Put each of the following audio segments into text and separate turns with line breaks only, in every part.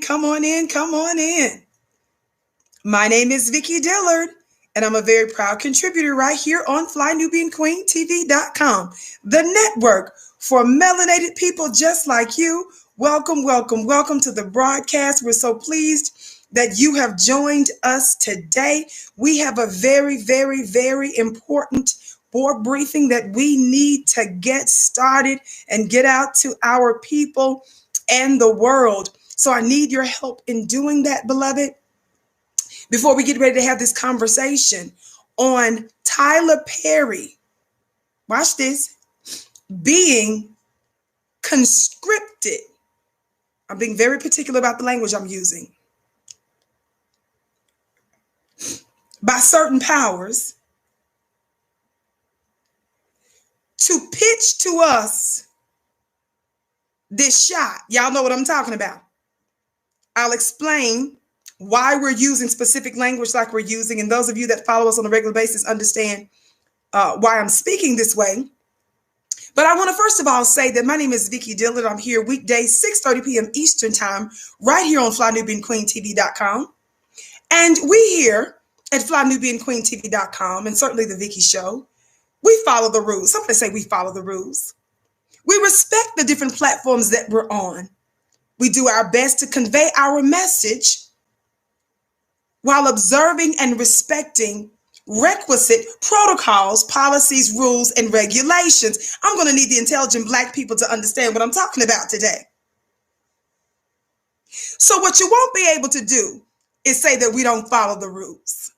come on in, come on in. My name is Vicki Dillard, and I'm a very proud contributor right here on FlyNubianQueenTV.com, the network for melanated people just like you. Welcome, welcome, welcome to the broadcast. We're so pleased that you have joined us today. We have a very, very, very important board briefing that we need to get started and get out to our people and the world. So I need your help in doing that, beloved. Before we get ready to have this conversation on Tyler Perry, watch this, being conscripted. I'm being very particular about the language I'm using. By certain powers to pitch to us this shot. Y'all know what I'm talking about. I'll explain why we're using specific language like we're using. And those of you that follow us on a regular basis understand why I'm speaking this way. But I want to first of all say that my name is Vicki Dillard. I'm here weekdays, 6:30 p.m. Eastern time, right here on FlyNubianQueenTV.com. And we here at FlyNubianQueenTV.com, and certainly the Vicki Show, we follow the rules. Somebody say we follow the rules. We respect the different platforms that we're on. We do our best to convey our message while observing and respecting requisite protocols, policies, rules, and regulations. I'm going to need the intelligent Black people to understand what I'm talking about today. So what you won't be able to do is say that we don't follow the rules.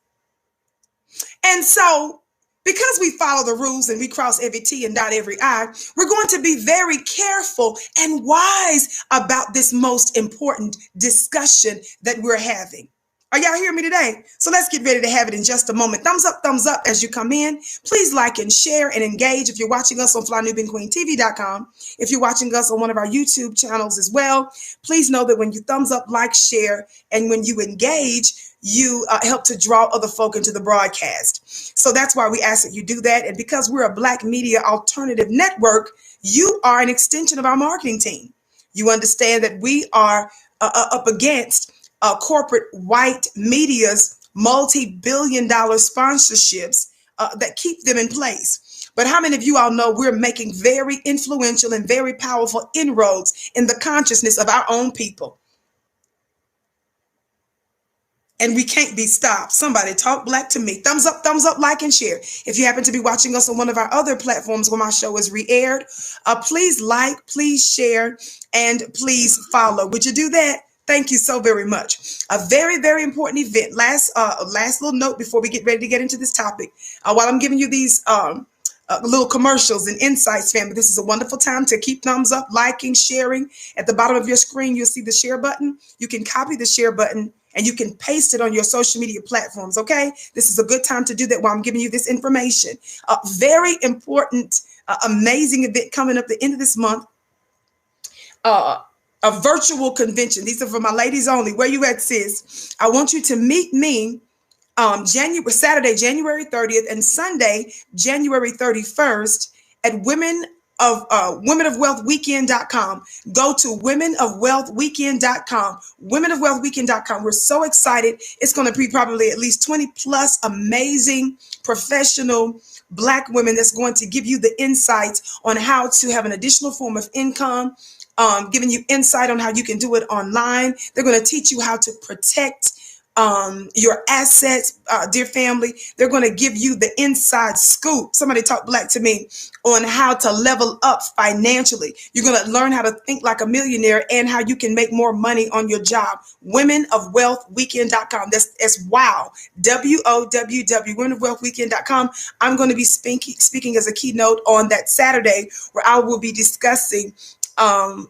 And so because we follow the rules and we cross every T and dot every I, we're going to be very careful and wise about this most important discussion that we're having. Are y'all hearing me today? So let's get ready to have it in just a moment. Thumbs up as you come in. Please like and share and engage if you're watching us on FlyNubianQueenTV.com. If you're watching us on one of our YouTube channels as well, please know that when you thumbs up, like, share, and when you engage, you help to draw other folk into the broadcast. So that's why we ask that you do that. And because we're a Black media alternative network, you are an extension of our marketing team. You understand that we are up against corporate white media's multi-billion-dollar sponsorships that keep them in place. But how many of you all know we're making very influential and very powerful inroads in the consciousness of our own people? And we can't be stopped. Somebody talk Black to me. Thumbs up, like, and share. If you happen to be watching us on one of our other platforms where my show is re-aired, please like, please share, and please follow. Would you do that? Thank you so very much. A very, very important event. Last little note before we get ready to get into this topic. While I'm giving you these little commercials and insights, family, this is a wonderful time to keep thumbs up, liking, sharing. At the bottom of your screen, you'll see the share button. You can copy the share button and you can paste it on your social media platforms, okay? This is a good time to do that while I'm giving you this information. A very important, amazing event coming up the end of this month. A virtual convention. These are for my ladies only. Where you at, sis? I want you to meet me Saturday, January 30th and Sunday, January 31st at womenofwealthweekend.com. Go to womenofwealthweekend.com. Womenofwealthweekend.com. We're so excited. It's going to be probably at least 20 plus amazing professional Black women that's going to give you the insights on how to have an additional form of income, giving you insight on how you can do it online. They're going to teach you how to protect your assets, dear family. They're going to give you the inside scoop. Somebody talk Black to me on how to level up financially. You're going to learn how to think like a millionaire and how you can make more money on your job. Womenofwealthweekend.com. That's wow. WOWW, womenofwealthweekend.com. I'm going to be speaking as a keynote on that Saturday where I will be discussing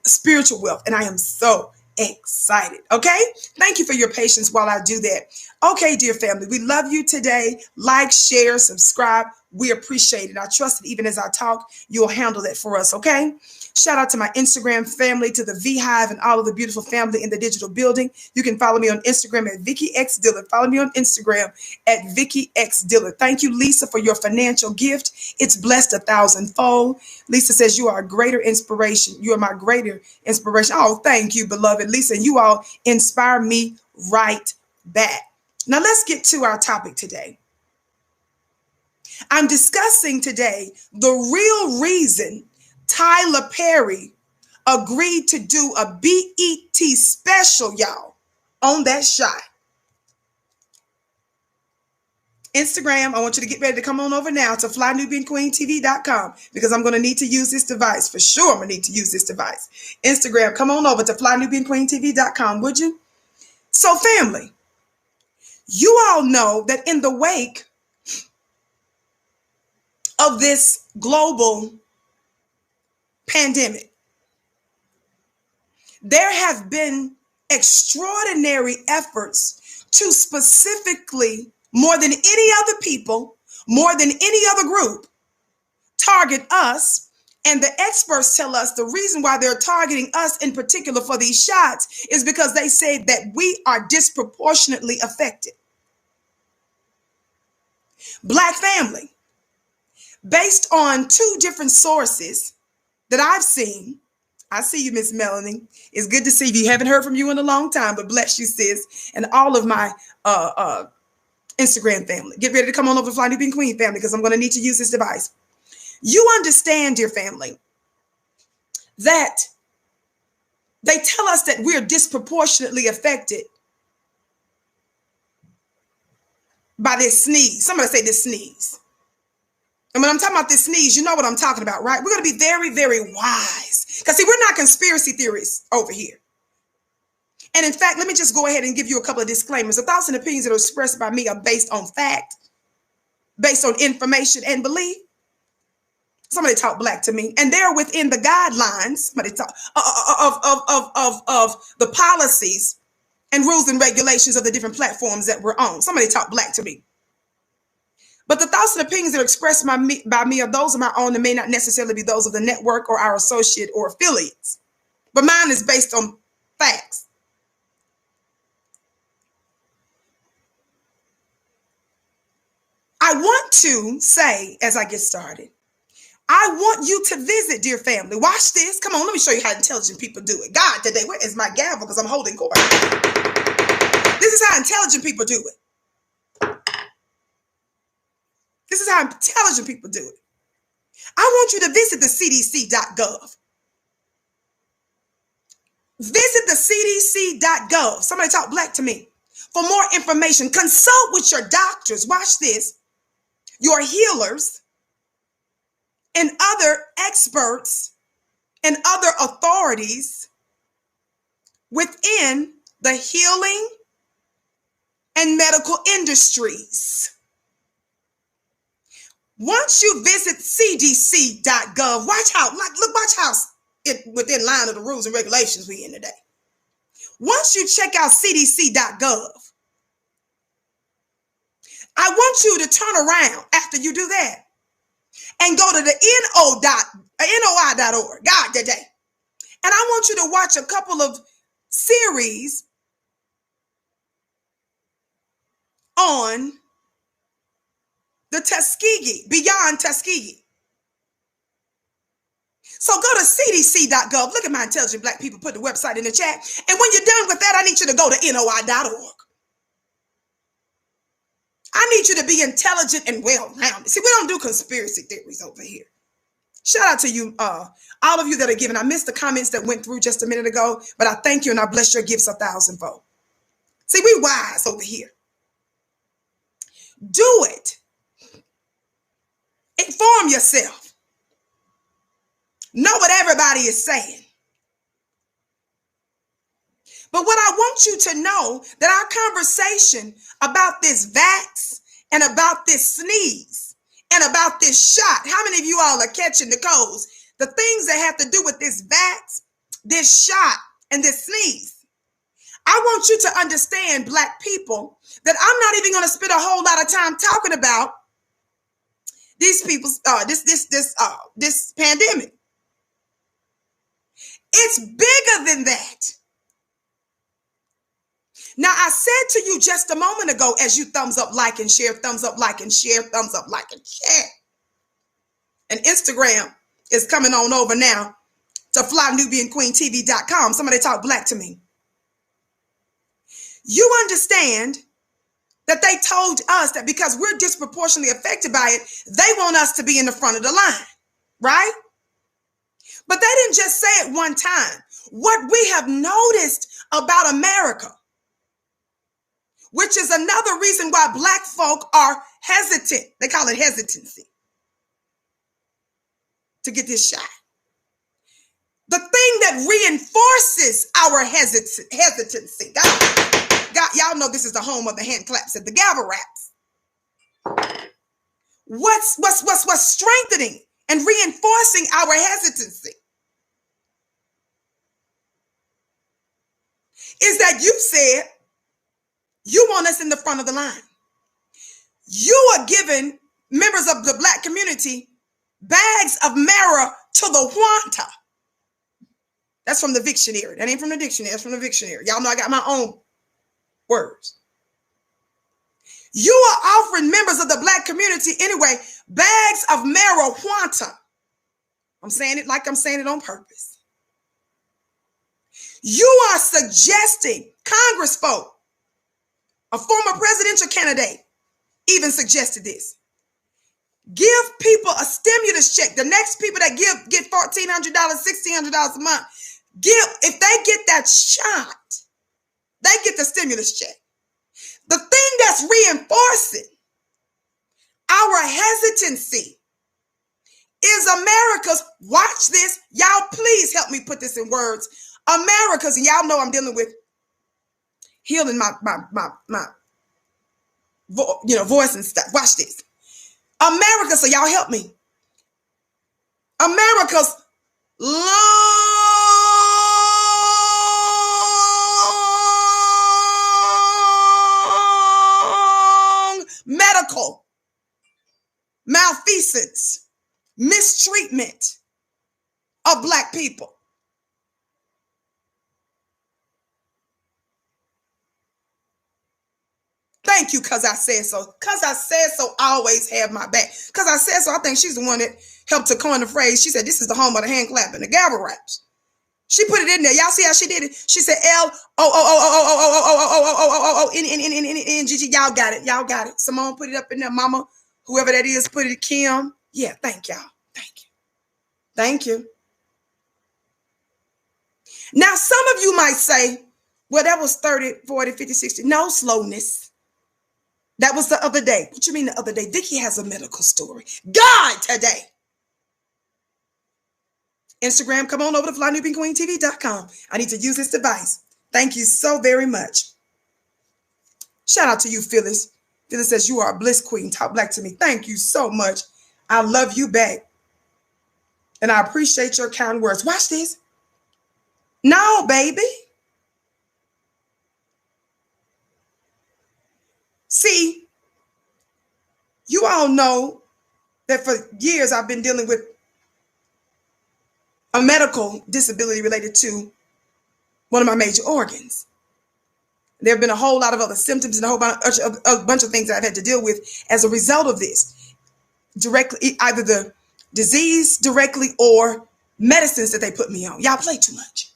spiritual wealth. And I am so excited. Okay. Thank you for your patience while I do that. Okay, dear family, we love you today. Like, share, subscribe. We appreciate it. I trust that even as I talk, you'll handle that for us, okay? Shout out to my Instagram family, to the V-Hive and all of the beautiful family in the digital building. You can follow me on Instagram at Vicky X Dillard. Follow me on Instagram at Vicky X Dillard. Thank you, Lisa, for your financial gift. It's blessed 1,000-fold. Lisa says, you are a greater inspiration. You are my greater inspiration. Oh, thank you, beloved Lisa. You all inspire me right back. Now let's get to our topic today. I'm discussing today the real reason Tyler Perry agreed to do a BET special, y'all, on that shot. Instagram, I want you to get ready to come on over now to flynubianqueentv.com because I'm going to need to use this device. For sure, I'm going to need to use this device. Instagram, come on over to flynubianqueentv.com, would you? So, family, you all know that in the wake of this global pandemic, there have been extraordinary efforts to specifically, more than any other people, more than any other group, target us. And the experts tell us the reason why they're targeting us in particular for these shots is because they say that we are disproportionately affected. Black family, based on two different sources that I've seen. I see you, Miss Melanie. It's good to see you. Haven't heard from you in a long time, but bless you, sis, and all of my Instagram family. Get ready to come on over to Fly Nubian Queen family because I'm going to need to use this device. You understand, dear family, that they tell us that we're disproportionately affected by this sneeze. Somebody say this sneeze. And when I'm talking about this sneeze, you know what I'm talking about, right? We're going to be very, very wise. Because, see, we're not conspiracy theorists over here. And in fact, let me just go ahead and give you a couple of disclaimers. The thoughts and opinions that are expressed by me are based on fact, based on information and belief. Somebody talk black to me. And they're within the guidelines, somebody talk, of the policies and rules and regulations of the different platforms that we're on. Somebody talk black to me. But the thoughts and opinions that are expressed by me are those of my own and may not necessarily be those of the network or our associate or affiliates. But mine is based on facts. I want to say, as I get started, I want you to visit, dear family. Watch this. Come on, let me show you how intelligent people do it. God, today, where is my gavel? Because I'm holding court. This is how intelligent people do it. This is how intelligent people do it. I want you to visit the cdc.gov. Visit the cdc.gov. Somebody talk black to me. For more information, consult with your doctors. Watch this. Your healers and other experts and other authorities within the healing and medical industries. Once you visit cdc.gov, watch how within line of the rules and regulations we in today. Once you check out cdc.gov, I want you to turn around after you do that and go to the NOI.org, God today. And I want you to watch a couple of series on the Tuskegee, beyond Tuskegee. So go to cdc.gov. Look at my intelligent black people, put the website in the chat. And when you're done with that, I need you to go to NOI.org. I need you to be intelligent and well-rounded. See, we don't do conspiracy theories over here. Shout out to you, all of you that are giving. I missed the comments that went through just a minute ago, but I thank you and I bless your gifts 1,000-fold. See, we wise over here. Do it. Inform yourself. Know what everybody is saying. But what I want you to know, that our conversation about this vax and about this sneeze and about this shot, how many of you all are catching the codes? The things that have to do with this vax, this shot, and this sneeze. I want you to understand, black people, that I'm not even going to spend a whole lot of time talking about these people's this pandemic. It's bigger than that. Now, I said to you just a moment ago, as you thumbs up, like, and share, thumbs up, like, and share, thumbs up, like, and share. And Instagram is coming on over now to flynubianqueentv.com. Somebody talk black to me. You understand that they told us that because we're disproportionately affected by it, they want us to be in the front of the line, right? But they didn't just say it one time. What we have noticed about America, which is another reason why Black folk are hesitant. They call it hesitancy to get this shot. The thing that reinforces our hesitancy. God, y'all know this is the home of the hand claps and the gavel raps. What's strengthening and reinforcing our hesitancy is that you said you want us in the front of the line. You are giving members of the Black community bags of Myra to the Wanta. That's from the dictionary. That ain't from the dictionary. That's from the dictionary. Y'all know I got my own words. You are offering members of the Black community anyway bags of marijuana. I'm saying it like I'm saying it on purpose. You are suggesting, Congress folk, a former presidential candidate even suggested this. Give people a stimulus check. The next people that get $1,400, $1,600 a month, if they get that shot, they get the stimulus check. The thing that's reinforcing our hesitancy is America's, watch this, y'all please help me put this in words, America's, and y'all know I'm dealing with healing my voice and stuff. Watch this. America, so y'all help me. America's long medical malfeasance, mistreatment of Black people. Thank you, because I said so. Because I said so, always have my back. Because I said so, I think she's the one that helped to coin the phrase. She said, this is the home of the hand clap and the gavel raps. She put it in there. Y'all see how she did it? She said, L-O-O-O-O-O-O-O-O-O-O-N-N-N-N-N-N-G-G. Y'all got it. Y'all got it. Simone put it up in there. Mama, whoever that is, put it. Kim. Yeah, thank y'all. Thank you. Thank you. Now, some of you might say, well, that was 30, 40, 50, 60. No, slowness. That was the other day. What you mean the other day? Vicky has a medical story. God, today. Instagram, come on over to flynubianqueentv.com. I need to use this device. Thank you so very much. Shout out to you, Phyllis. Phyllis says, you are a bliss queen. Talk black to me. Thank you so much. I love you back. And I appreciate your kind words. Watch this. No, baby. See, you all know that for years I've been dealing with a medical disability related to one of my major organs. There have been a whole lot of other symptoms and a bunch of things that I've had to deal with as a result of this. Directly, either the disease directly or medicines that they put me on. Y'all play too much.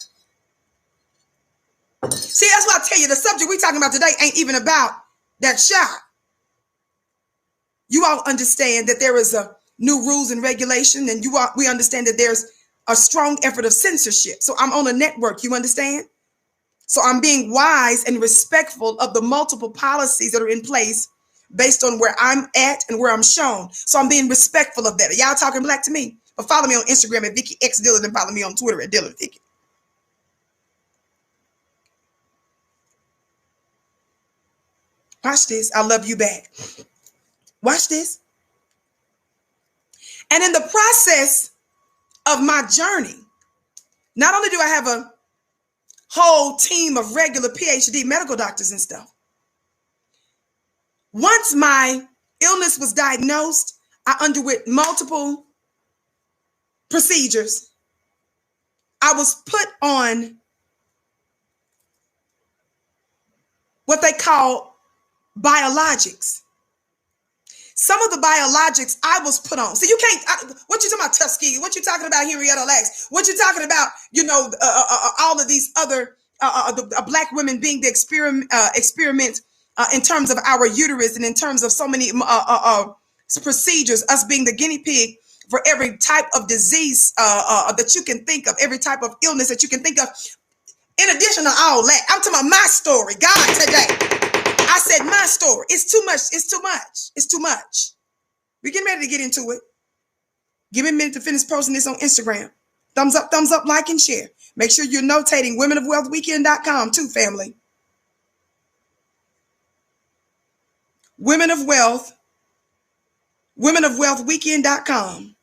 See, that's why I tell you, the subject we're talking about today ain't even about that shot. You all understand that there is a new rules and regulation, and we understand that there's a strong effort of censorship. So I'm on a network, you understand? So I'm being wise and respectful of the multiple policies that are in place based on where I'm at and where I'm shown. So I'm being respectful of that. Are y'all talking black to me? But follow me on Instagram at Vicky X Dillon and follow me on Twitter at Dillon Vicky. Watch this. I love you back. Watch this. And in the process of my journey, not only do I have a whole team of regular PhD medical doctors and stuff, once my illness was diagnosed, I underwent multiple procedures. I was put on what they call biologics. Some of the biologics I was put on. So you can't, what you talking about, Tuskegee? What you talking about, Henrietta Lacks? What you talking about, all of these other, black women being the experiment in terms of our uterus and in terms of so many procedures, us being the guinea pig for every type of disease that you can think of, every type of illness that you can think of. In addition to all that, I'm talking about my story, God, today. I said my story. It's too much. It's too much. It's too much. We're getting ready to get into it. Give me a minute to finish posting this on Instagram. Thumbs up, like, and share. Make sure you're notating womenofwealthweekend.com too, family. womenofwealthweekend.com.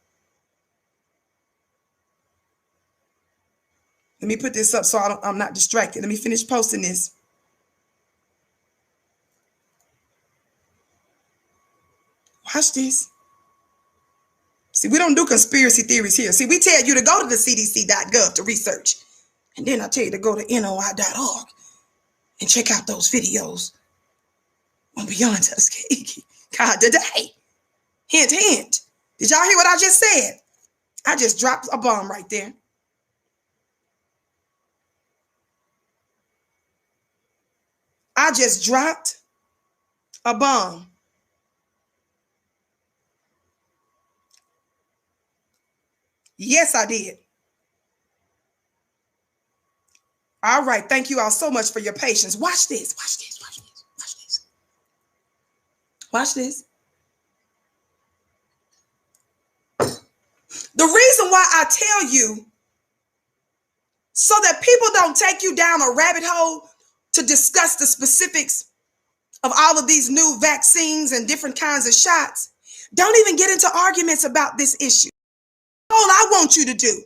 Let me put this up so I'm not distracted. Let me finish posting this. Watch this. See, we don't do conspiracy theories here. See, we tell you to go to the cdc.gov to research. And then I tell you to go to noi.org and check out those videos on Beyond Tuskegee. God, today. Hint, hint. Did y'all hear what I just said? I just dropped a bomb right there. I just dropped a bomb. Yes, I did. All right. Thank you all so much for your patience. Watch this. Watch this. Watch this. Watch this. Watch this. The reason why I tell you so that people don't take you down a rabbit hole to discuss the specifics of all of these new vaccines and different kinds of shots, don't even get into arguments about this issue. All I want you to do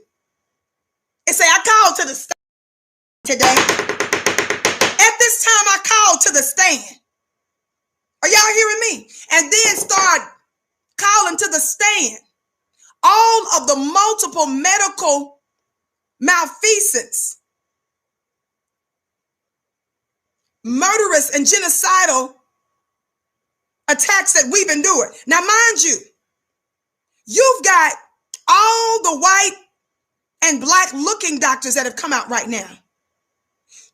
is say, I called to the stand today. At this time, I called to the stand. Are y'all hearing me? And then start calling to the stand all of the multiple medical malfeasance, murderous and genocidal attacks that we've been doing. Now, mind you, you've got all the white and black looking doctors that have come out right now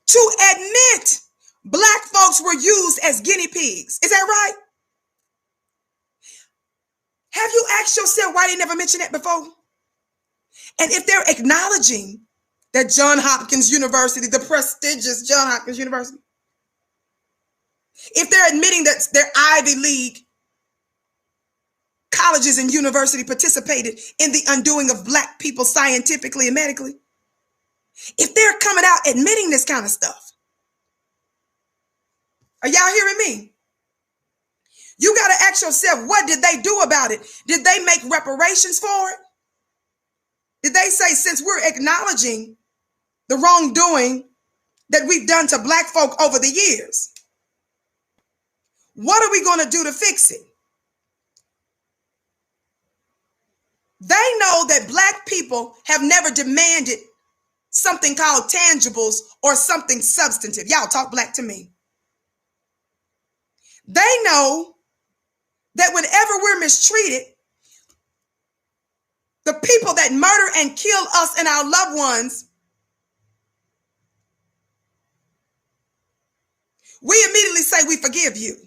to admit black folks were used as guinea pigs. Is that right? Have you asked yourself why they never mentioned that before? And if they're acknowledging that Johns Hopkins University, the prestigious Johns Hopkins University, if they're admitting that their Ivy League colleges and university participated in the undoing of black people scientifically and medically, if they're coming out admitting this kind of stuff, are y'all hearing me? You got to ask yourself, what did they do about it? Did they make reparations for it? Did they say, since we're acknowledging the wrongdoing that we've done to black folk over the years, what are we going to do to fix it? They know that black people have never demanded something called tangibles or something substantive. Y'all talk black to me. They know that whenever we're mistreated, the people that murder and kill us and our loved ones, we immediately say we forgive you.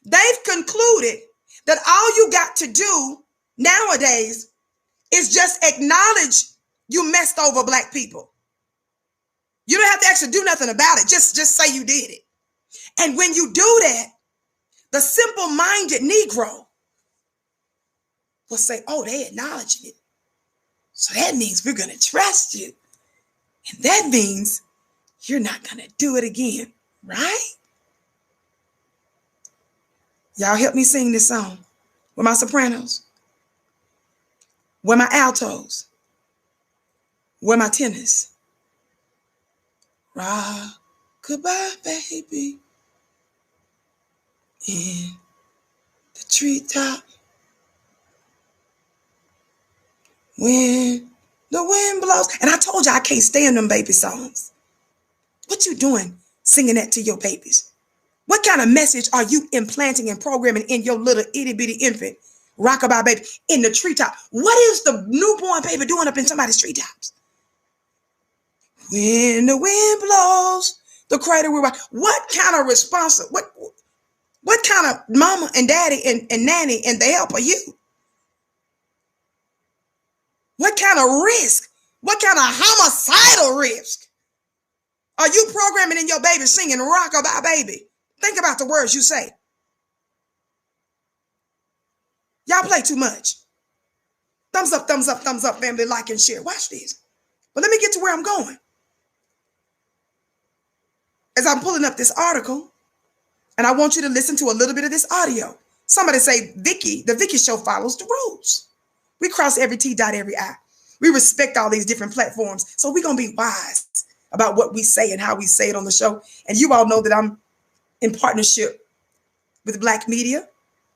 They've concluded that all you got to do nowadays is just acknowledge you messed over black people. You don't have to actually do nothing about it. Just say you did it. And when you do that, the simple-minded Negro will say, oh, they acknowledged it. So that means we're going to trust you. And that means you're not going to do it again, right? Y'all help me sing this song with my sopranos, with my altos, with my tenors. Rock, goodbye, baby, in the treetop. When the wind blows. And I told you I can't stand them baby songs. What you doing singing that to your babies? What kind of message are you implanting and programming in your little itty bitty infant rockabye baby in the treetop? What is the newborn baby doing up in somebody's treetops? When the wind blows, the cradle will rock. What kind of response? What kind of mama and daddy and nanny and the help are you? What kind of risk? What kind of homicidal risk are you programming in your baby singing rockabye baby? Think about the words you say. Y'all play too much. Thumbs up, family, like and share. Watch this. But let me get to where I'm going. As I'm pulling up this article, and I want you to listen to a little bit of this audio. Somebody say, Vicky, the Vicky Show follows the rules. We cross every T, dot every I. We respect all these different platforms. So we're going to be wise about what we say and how we say it on the show. And you all know that I'm in partnership with Black media,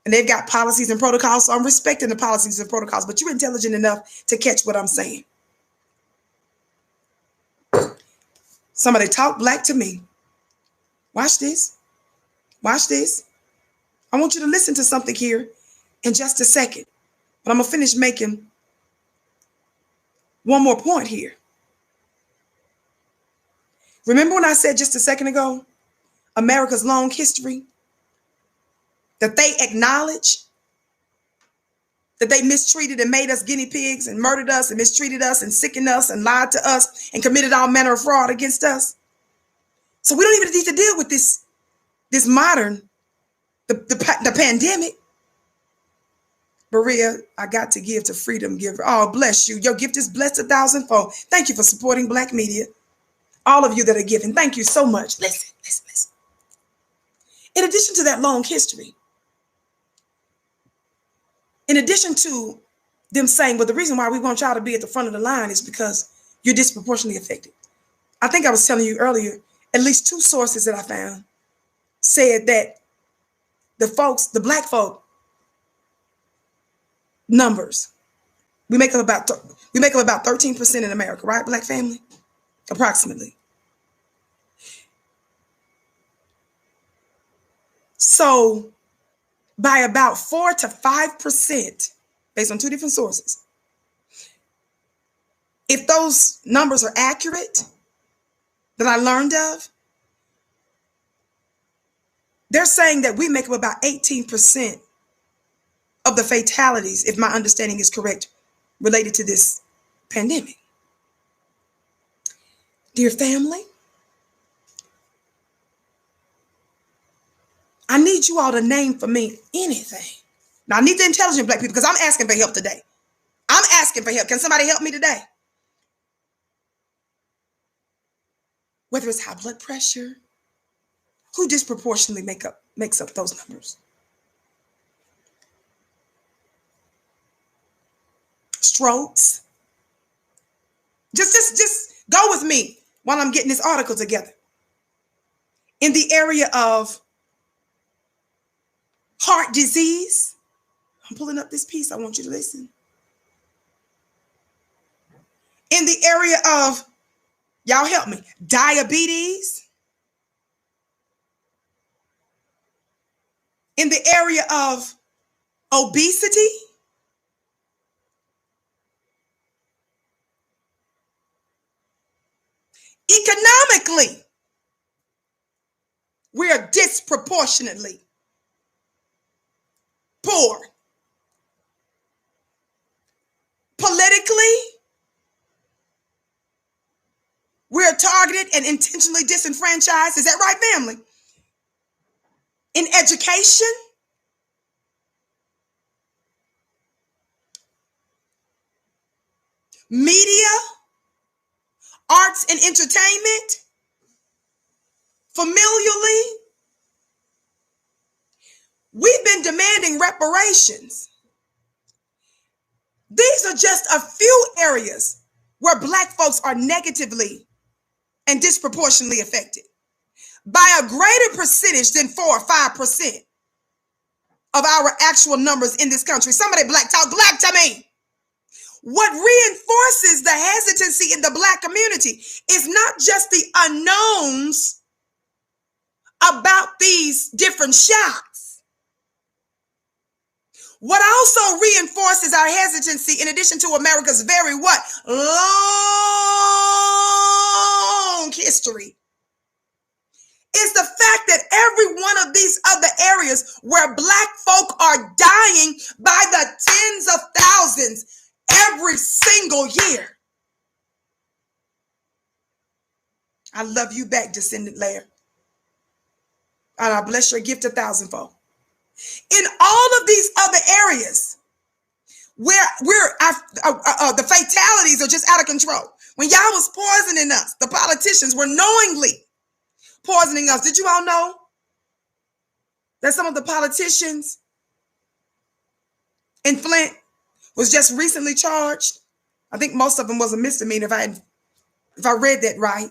and they've got policies and protocols. So I'm respecting the policies and protocols, but you're intelligent enough to catch what I'm saying. Somebody talk black to me. Watch this. Watch this. I want you to listen to something here in just a second, but I'm going to finish making one more point here. Remember when I said just a second ago, America's long history, that they acknowledge that they mistreated and made us guinea pigs and murdered us and mistreated us and sickened us and lied to us and committed all manner of fraud against us. So we don't even need to deal with this modern, the pandemic. Maria, I got to give to Freedom Giver. Oh, bless you. Your gift is blessed 1,000-fold. Thank you for supporting Black media. All of you that are giving, thank you so much. Listen. In addition to that long history, in addition to them saying, well, the reason why we want y'all to be at the front of the line is because you're disproportionately affected. I think I was telling you earlier, at least 2 sources that I found said that the Black folk numbers, we make up about 13% in America, right? Black family, approximately. So by about 4 to 5%, based on 2 different sources, if those numbers are accurate that I learned of, they're saying that we make up about 18% of the fatalities, if my understanding is correct, related to this pandemic. Dear family, I need you all to name for me anything. Now, I need the intelligent Black people because I'm asking for help today. I'm asking for help. Can somebody help me today? Whether it's high blood pressure, who disproportionately makes up those numbers? Strokes. Just go with me while I'm getting this article together. In the area of heart disease, I'm pulling up this piece. I want you to listen. In the area of, y'all help me, diabetes. In the area of obesity. Economically, we are disproportionately poor. Politically, we're targeted and intentionally disenfranchised. Is that right, family? In education, media, arts and entertainment, familially, we've been demanding reparations. These are just a few areas where Black folks are negatively and disproportionately affected by a greater percentage than 4 or 5% of our actual numbers in this country. Somebody talk black to me. What reinforces the hesitancy in the Black community is not just the unknowns about these different shots. What also reinforces our hesitancy, in addition to America's very what? Long history, is the fact that every one of these other areas where Black folk are dying by the tens of thousands every single year. I love you back, descendant layer. And I bless your gift 1,000-fold. In all of these other areas where the fatalities are just out of control. When y'all was poisoning us, the politicians were knowingly poisoning us. Did you all know that some of the politicians in Flint was just recently charged? I think most of them was a misdemeanor if I read that right.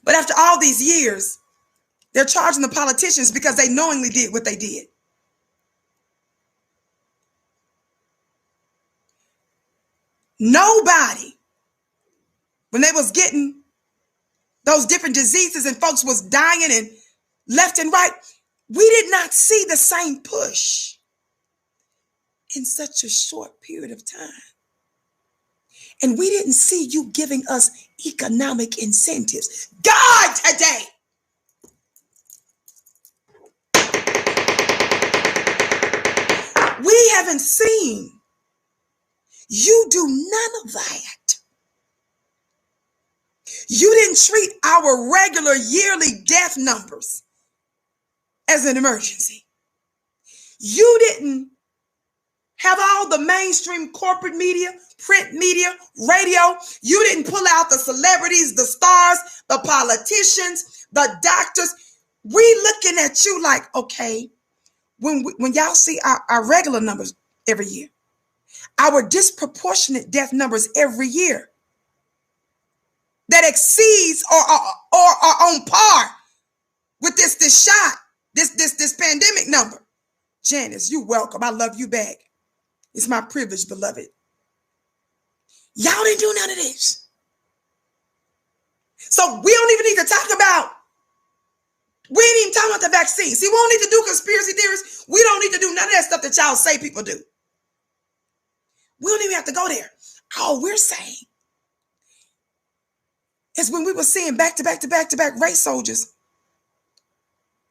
But after all these years, they're charging the politicians because they knowingly did what they did. Nobody, when they was getting those different diseases and folks was dying and left and right, we did not see the same push in such a short period of time. And we didn't see you giving us economic incentives. God, today. We haven't seen you do none of that. You didn't treat our regular yearly death numbers as an emergency. You didn't have all the mainstream corporate media, print media, radio. You didn't pull out the celebrities, the stars, the politicians, the doctors. We looking at you like, okay, when y'all see our regular numbers every year, our disproportionate death numbers every year that exceeds or are on par with this shot, this pandemic number. Janice, you welcome. I love you back. It's my privilege, beloved. Y'all didn't do none of this. So we don't even need to talk about, we ain't even talking about the vaccine. See, we don't need to do conspiracy theories. We don't need to do none of that stuff that y'all say people do. We don't even have to go there. All we're saying is when we were seeing back-to-back race soldiers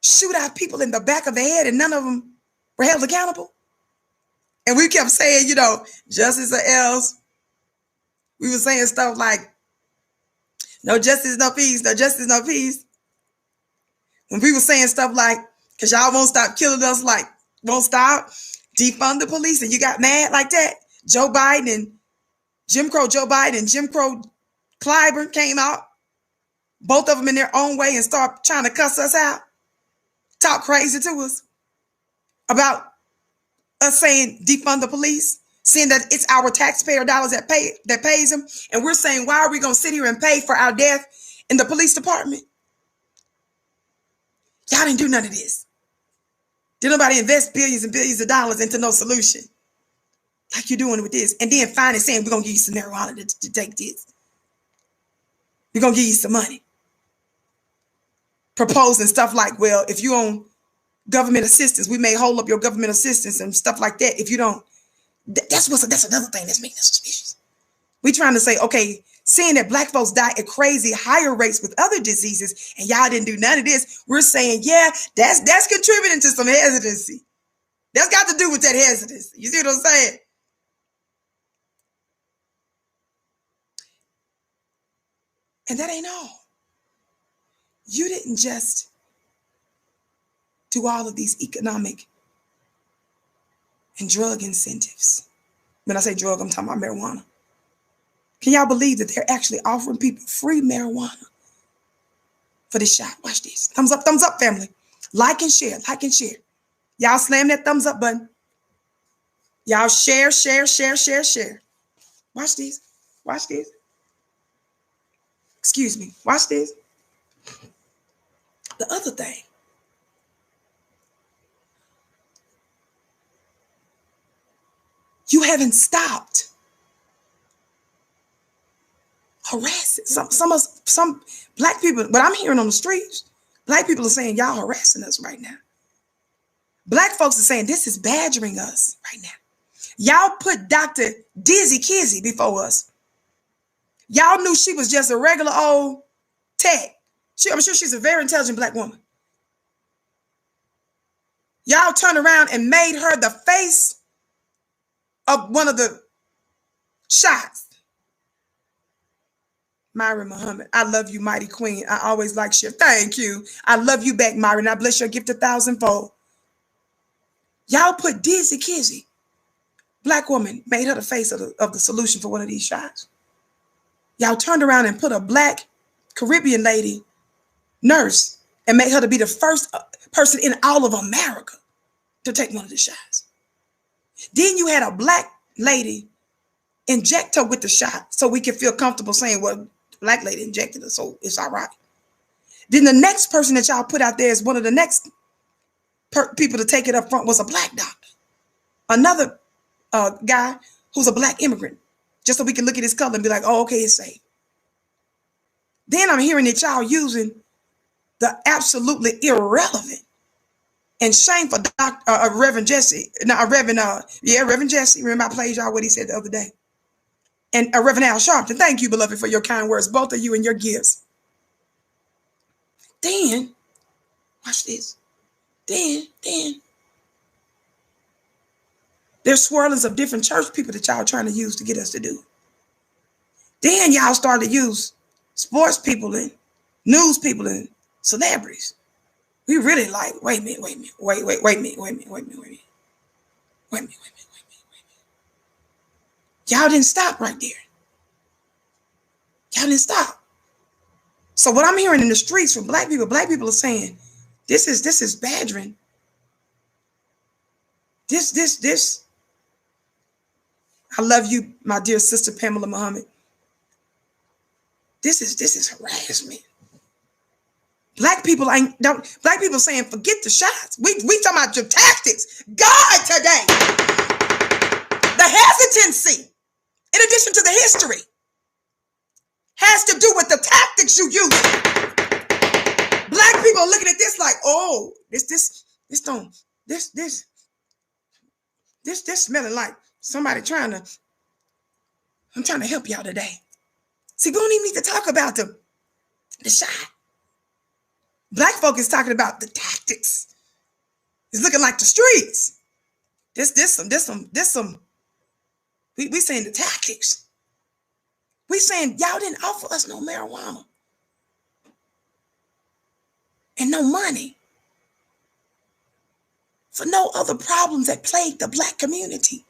shoot out people in the back of the head and none of them were held accountable. And we kept saying, justice or else. We were saying stuff like, no justice, no peace, no justice, no peace. When we were saying stuff like, because y'all won't stop killing us, like, won't stop, defund the police, and you got mad like that. Joe Biden and Jim Crow Clyburn came out, both of them in their own way, and start trying to cuss us out, talk crazy to us about us saying defund the police, saying that it's our taxpayer dollars that pays them. And we're saying, why are we going to sit here and pay for our death in the police department? Y'all didn't do none of this. Did nobody invest billions and billions of dollars into no solution like you're doing with this? And then finally saying, we're going to give you some marijuana to take this. We're going to give you some money. Proposing stuff like, well, if you own government assistance, we may hold up your government assistance and stuff like that. If you don't, that's another thing that's making us suspicious. We trying to say, okay, seeing that Black folks die at crazy higher rates with other diseases, and y'all didn't do none of this, we're saying, yeah, that's contributing to some hesitancy. That's got to do with that hesitancy. You see what I'm saying? And that ain't all. You didn't just do all of these economic and drug incentives. When I say drug, I'm talking about marijuana. Can y'all believe that they're actually offering people free marijuana for this shot? Watch this. Thumbs up, family. Like and share, like and share. Y'all slam that thumbs up button. Y'all share. Watch this. Watch this. Excuse me. Watch this. The other thing. You haven't stopped harassing some black people. What I'm hearing on the streets, black people are saying, y'all harassing us right now. Black folks are saying this is badgering us right now. Y'all put Dr. Dizzy Kizzy before us. Y'all knew she was just a regular old tech. I'm sure she's a very intelligent black woman. Y'all turned around and made her the face of one of the shots. Myra Muhammad, I love you, mighty queen. I always like shit. Thank you. I love you back, Myra, and I bless your gift 1,000-fold. Y'all put Dizzy Kizzy, black woman, made her the face of the solution for one of these shots. Y'all turned around and put a black Caribbean lady nurse and made her to be the first person in all of America to take one of the shots. Then you had a black lady inject her with the shot so we can feel comfortable saying, well, the black lady injected her, so it's all right. Then the next person that y'all put out there is one of the next people to take it up front was a black doctor. Another guy who's a black immigrant, just so we can look at his color and be like, oh, okay, it's safe. Then I'm hearing that y'all using the absolutely irrelevant and shameful Reverend Jesse. Reverend Jesse. Remember I played y'all what he said the other day. And Reverend Al Sharpton. Thank you, beloved, for your kind words, both of you and your gifts. Then, watch this. Then, there's swirlings of different church people that y'all trying to use to get us to do. Then y'all started to use sports people and news people and celebrities. We really like, wait a minute. Y'all didn't stop right there. Y'all didn't stop. So what I'm hearing in the streets from black people are saying, this is badgering. This. I love you, my dear sister Pamela Muhammad. This is harassment. Black people saying, forget the shots. We talking about your tactics. God today. The hesitancy, in addition to the history, has to do with the tactics you use. Black people are looking at this like, oh, this smelling like somebody I'm trying to help y'all today. See, we don't even need to talk about the shot. Black folk is talking about the tactics. It's looking like the streets. This some. We saying the tactics. We saying y'all didn't offer us no marijuana and no money for no other problems that plague the black community.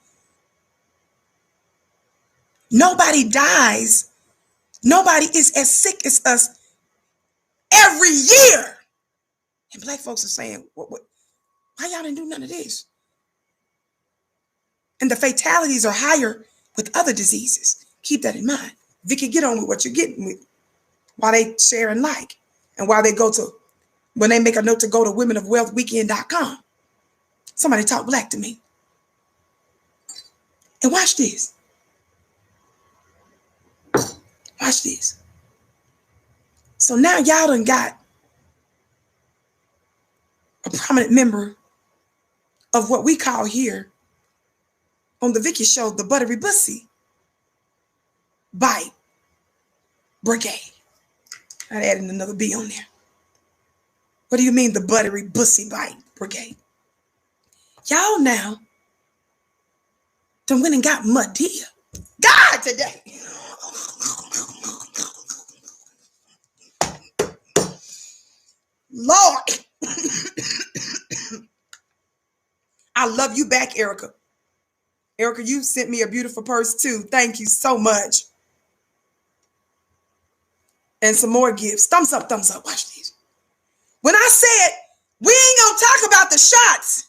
Nobody dies. Nobody is as sick as us every year. And black folks are saying, why y'all didn't do none of this? And the fatalities are higher with other diseases. Keep that in mind. Vicky, get on with what you're getting with while they share and like. And while they when they make a note to go to womenofwealthweekend.com. Somebody talk black to me. And watch this. Watch this. So now y'all done got a prominent member of what we call here on the Vicky show, the Buttery Bussy Bite Brigade. I'd add another B on there. What do you mean the Buttery Bussy Bite Brigade? Y'all now done went and got Madea. God today. Lord. I love you back, Erica. Erica, you sent me a beautiful purse too. Thank you so much. And some more gifts. Thumbs up, thumbs up. Watch these. When I said we ain't gonna talk about the shots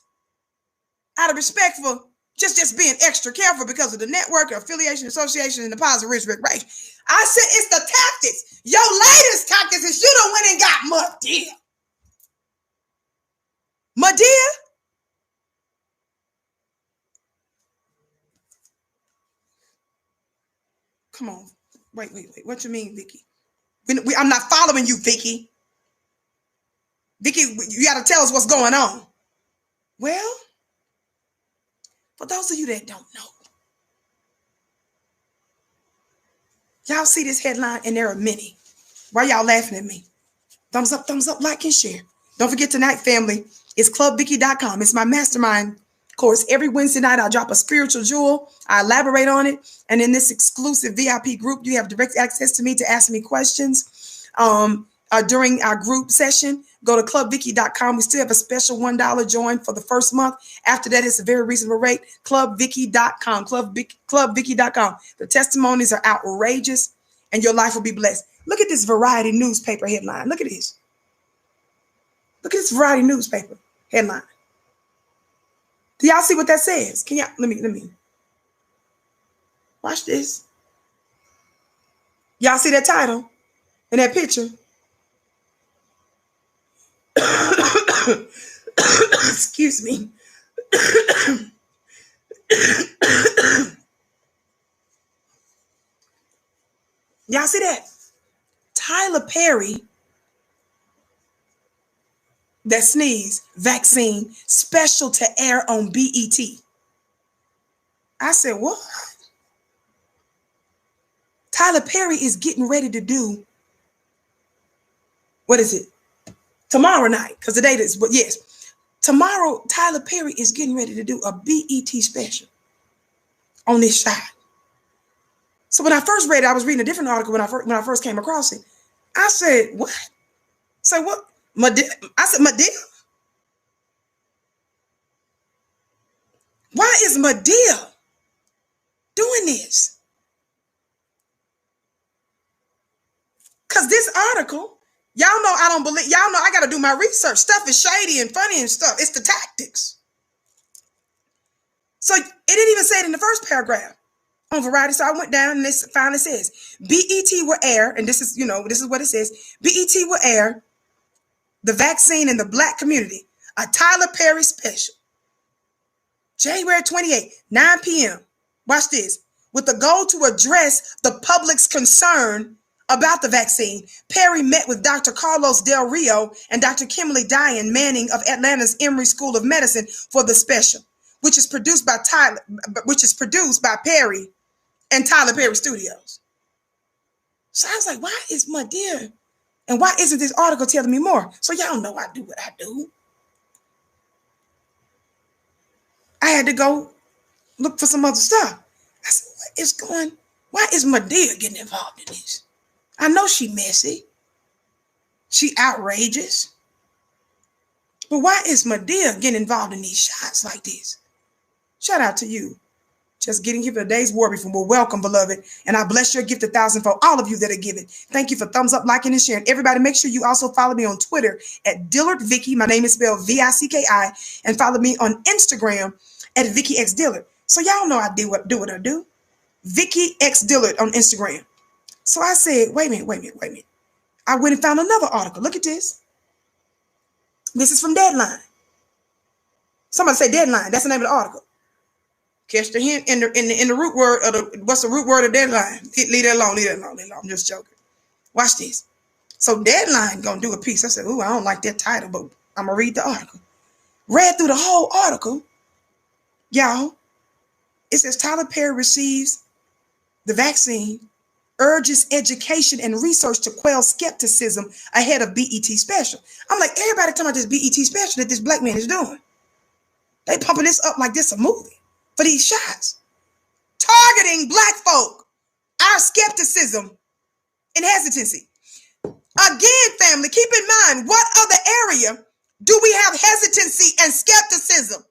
out of respect for just being extra careful because of the network, affiliation, association, and the positive risk rate. I said it's the tactics. Your latest tactics is you done went and got Madea. Madea? Come on. Wait. What you mean, Vicky? I'm not following you, Vicky. Vicky, you got to tell us what's going on. Well, for those of you that don't know, y'all see this headline, and there are many. Why y'all laughing at me? Thumbs up, like and share. Don't forget tonight, family, it's clubvicky.com. It's my mastermind course. Every Wednesday night, I'll drop a spiritual jewel. I elaborate on it. And in this exclusive VIP group, you have direct access to me to ask me questions during our group session. Go to clubvicky.com. We still have a special $1 join for the first month. After that, it's a very reasonable rate. Clubvicky.com. Clubvicky.com. The testimonies are outrageous, and your life will be blessed. Look at this Variety newspaper headline. Look at this. Look at this Variety newspaper headline. Do y'all see what that says? Can y'all let me watch this? Y'all see that title and that picture? Excuse me. Y'all see that? Tyler Perry, that sneeze vaccine special to air on BET. I said, what? Tyler Perry is getting ready to do, what is it? Tomorrow night, because the date is, but yes, tomorrow Tyler Perry is getting ready to do a BET special on this shot. So when I first read it, I was reading a different article when I first came across it. I said, what? So what? I said, Madea? Why is Madea doing this? Because this article, y'all know I don't believe, y'all know I got to do my research. Stuff is shady and funny and stuff. It's the tactics. So it didn't even say it in the first paragraph on Variety. So I went down and this finally says, BET will air, and this is what it says. BET will air the vaccine in the Black community, a Tyler Perry special. January 28, 9 p.m. Watch this. With the goal to address the public's concern about the vaccine, Perry met with Dr. Carlos Del Rio and Dr. Kimberly Diane Manning of Atlanta's Emory School of Medicine for the special, which is produced by Perry and Tyler Perry Studios. So I was like, why is Madea? And why isn't this article telling me more? So y'all know I do what I do. I had to go look for some other stuff. I said, why is Madea getting involved in this? I know she messy. She outrageous. But why is Madea getting involved in these shots like this? Shout out to you. Just getting here for the day's war before. Well, welcome, beloved. And I bless your gift 1,000 for all of you that are giving. Thank you for thumbs up, liking, and sharing. Everybody, make sure you also follow me on Twitter at Dillard Vicky. My name is spelled Vicki. And follow me on Instagram at Vicky X Dillard. So y'all know I do what I do. Vicky X Dillard on Instagram. So I said, wait a minute. I went and found another article. Look at this. This is from Deadline. Somebody say Deadline. That's the name of the article. Catch the hint in the root word of what's the root word of Deadline? Leave that alone. I'm just joking. Watch this. So Deadline gonna do a piece. I said, I don't like that title, but I'm gonna read the article. Read through the whole article. Y'all, it says Tyler Perry receives the vaccine, urges education and research to quell skepticism ahead of BET special. I'm like, everybody talking about this BET special that this black man is doing. They pumping this up like this a movie for these shots. Targeting black folk, our skepticism and hesitancy. Again, family, keep in mind, what other area do we have hesitancy and skepticism?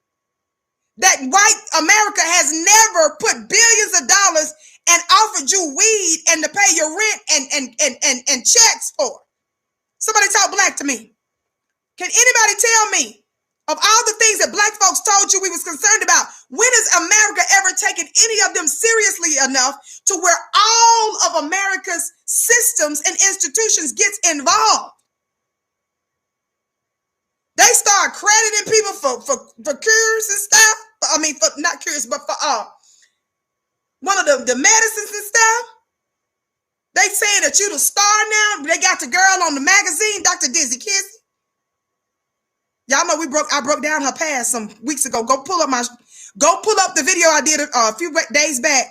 That white America has never put billions of dollars and offered you weed and to pay your rent and checks for. Somebody talk black to me. Can anybody tell me, of all the things that black folks told you we was concerned about, when has America ever taken any of them seriously enough to where all of America's systems and institutions gets involved? They start crediting people for cures and stuff. I mean, for not cures, but for one of the medicines and stuff. They saying that you the star now. They got the girl on the magazine, Dr. Dizzy Kissy. Y'all know I broke down her past some weeks ago. Go pull up the video I did a few days back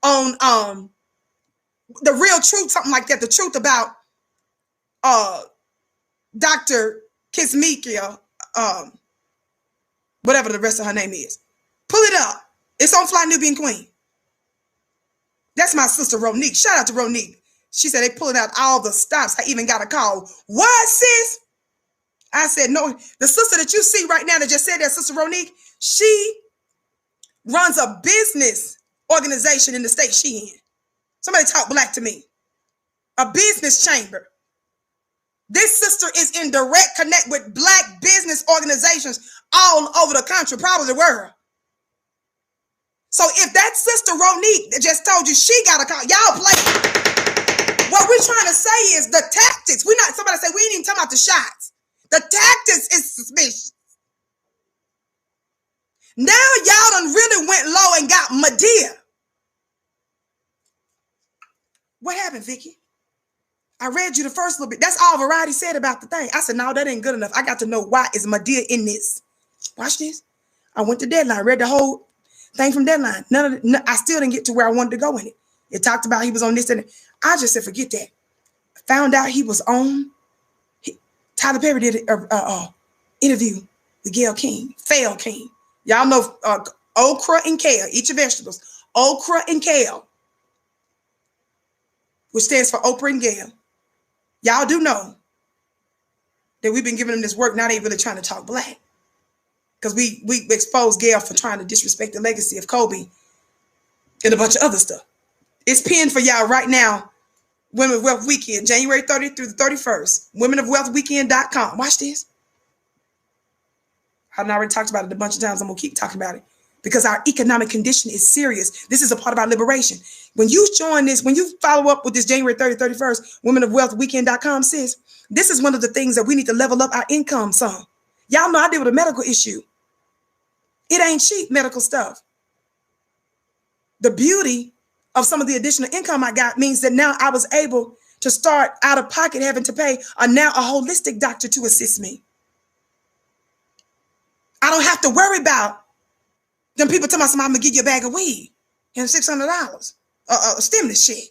on the real truth, something like that. The truth about Dr. Kismikia, whatever the rest of her name is. Pull it up. It's on Fly Nubian Queen. That's my sister Ronique. Shout out to Ronique. She said they pulling out all the stops. I even got a call. What, sis? I said, no. The sister that you see right now that just said that, Sister Ronique, she runs a business organization in the state she in. Somebody talk black to me. A business chamber. This sister is in direct connect with black business organizations all over the country, probably the world. So if that sister Ronique that just told you she got a call, y'all play. What we're trying to say is the tactics. Somebody say we ain't even talking about the shots. The tactics is suspicious. Now y'all done really went low and got Medea. What happened, Vicky? I read you the first little bit. That's all Variety said about the thing. I said, no, that ain't good enough. I got to know why is Medea in this. Watch this. I went to Deadline, read the whole thing from Deadline. I still didn't get to where I wanted to go in it. It talked about he was on this and that. I just said, forget that. Found out he was on. Tyler Perry did an interview with Gayle King, Fail King. Y'all know okra and kale, eat your vegetables. Okra and kale, which stands for Oprah and Gayle. Y'all do know that we've been giving them this work. Now they really trying to talk black. Because we exposed Gayle for trying to disrespect the legacy of Kobe and a bunch of other stuff. It's pinned for y'all right now. Women of Wealth Weekend, January 30th through the 31st. WomenofWealthWeekend.com. Watch this. I've already talked about it a bunch of times. I'm going to keep talking about it. Because our economic condition is serious. This is a part of our liberation. When you join this, when you follow up with this January 30th, 31st, WomenofWealthWeekend.com, sis, this is one of the things that we need to level up our income some. Y'all know I deal with a medical issue. It ain't cheap medical stuff. The beauty of some of the additional income I got means that now I was able to start out of pocket having to pay a holistic doctor to assist me. I don't have to worry about them people telling me I'm going to give you a bag of weed and $600, a stimulus check.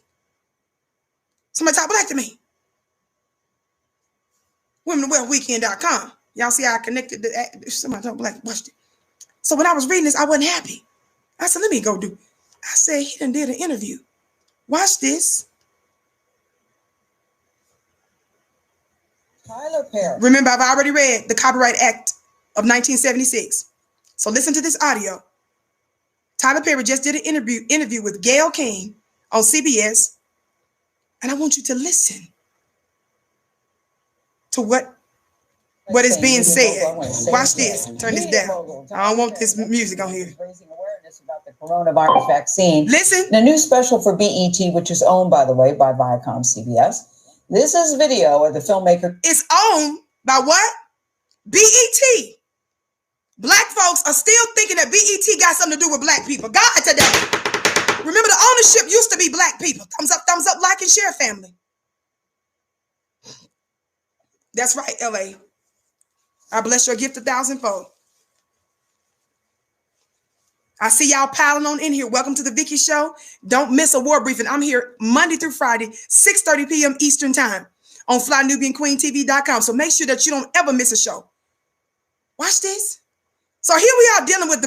Somebody talk black to me. WomenOfWealthWeekend.com. Y'all see how I connected to somebody talk black. Watched it. So when I was reading this, I wasn't happy. I said, let me go do. I said, he done did an interview. Watch this.
Tyler Perry.
Remember, I've already read the Copyright Act of 1976. So listen to this audio. Tyler Perry just did an interview with Gayle King on CBS. And I want you to listen to what is being said. Watch this. Turn this down. I don't want this music on here.
Raising awareness about the coronavirus vaccine.
Listen.
In a new special for BET, which is owned, by the way, by Viacom CBS. This is video of the filmmaker.
It's owned by what? BET. Black folks are still thinking that BET got something to do with black people. God today. Remember, the ownership used to be black people. Thumbs up, like, and share, family. That's right, LA. I bless your gift 1,000-fold. I see y'all piling on in here. Welcome to the Vicky Show. Don't miss a war briefing. I'm here Monday through Friday, 6:30 p.m. Eastern Time on FlyNubianQueenTV.com. So make sure that you don't ever miss a show. Watch this. So here we are dealing with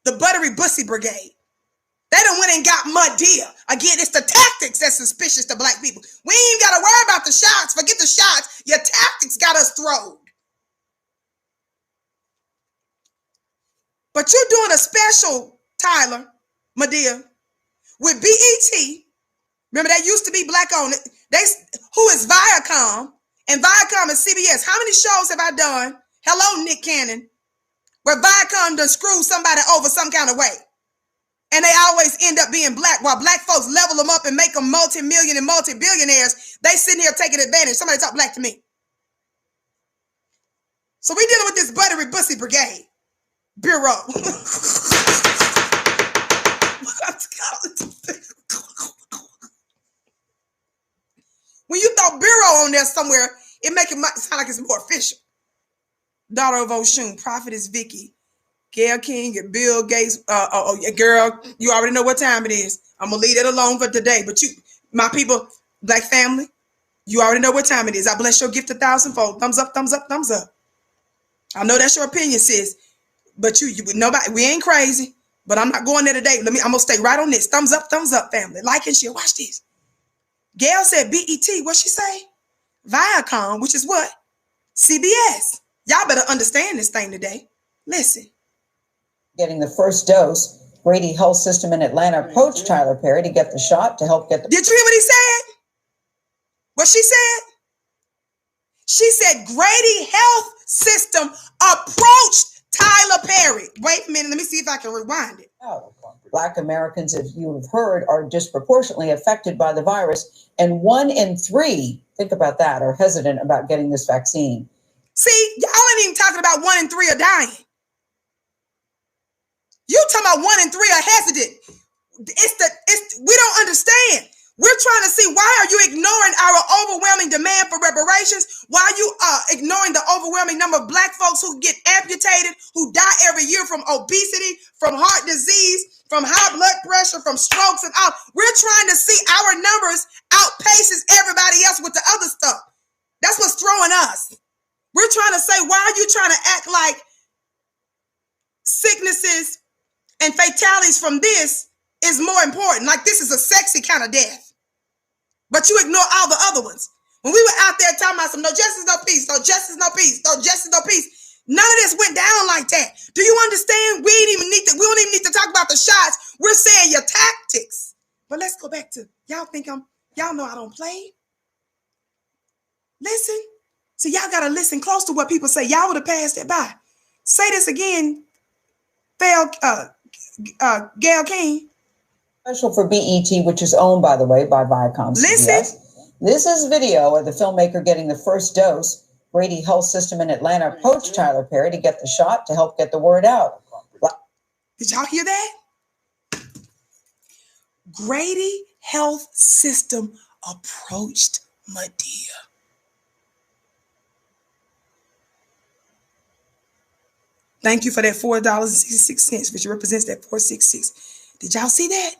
the Buttery Bussy Brigade. They done went and got Medea. Again, it's the tactics that's suspicious to black people. We ain't even got to worry about the shots. Forget the shots. Your tactics got us throwed. But you're doing a special, Tyler, Medea, with BET. Remember, that used to be black owned. Who is Viacom? And Viacom is CBS. How many shows have I done? Hello, Nick Cannon. Where Viacom done screw somebody over some kind of way. And they always end up being black. While black folks level them up and make them multi-million and multi-billionaires, they sitting here taking advantage. Somebody talk black to me. So we dealing with this Buttery Bussy Brigade. Bureau. When you throw Bureau on there somewhere, it make it sound like it's more official. Daughter of Oshun, Prophetess Vicky, Gail King, and Bill Gates. Girl, you already know what time it is. I'm gonna leave it alone for today. But you, my people, Black family, you already know what time it is. I bless your gift 1,000-fold. Thumbs up, thumbs up, thumbs up. I know that's your opinion, sis. But you nobody, we ain't crazy. But I'm not going there today. I'm gonna stay right on this. Thumbs up, family. Like and share. Watch this. Gail said BET. What she say? Viacom, which is what? CBS. Y'all better understand this thing today. Listen.
Getting the first dose, Grady Health System in Atlanta approached Tyler Perry to get the shot to help get the...
Did you hear what he said? What she said? She said Grady Health System approached Tyler Perry. Wait a minute. Let me see if I can rewind it.
Black Americans, if you have heard, are disproportionately affected by the virus. And 1 in 3, think about that, are hesitant about getting this vaccine.
See, y'all ain't even talking about 1 in 3 are dying. You talking about 1 in 3 are hesitant. We don't understand. We're trying to see, why are you ignoring our overwhelming demand for reparations? Why are you ignoring the overwhelming number of Black folks who get amputated, who die every year from obesity, from heart disease, from high blood pressure, from strokes and all? We're trying to see our numbers outpaces everybody else with the other stuff. That's what's throwing us. We're trying to say, why are you trying to act like sicknesses and fatalities from this is more important? Like this is a sexy kind of death. But you ignore all the other ones. When we were out there talking about some no justice, no peace, no justice, no peace, no justice, no peace, none of this went down like that. Do you understand? We don't even need to talk about the shots. We're saying your tactics. But let's go back to, y'all know I don't play. Listen. So y'all got to listen close to what people say. Y'all would have passed it by. Say this again, Gail King.
Special for BET, which is owned, by the way, by Viacom.
Listen.
CBS. This is video of the filmmaker getting the first dose. Grady Health System in Atlanta approached Tyler Perry to get the shot to help get the word out.
Did y'all hear that? Grady Health System approached Medea. Thank you for that $4.66, which represents that 466. Did y'all see that?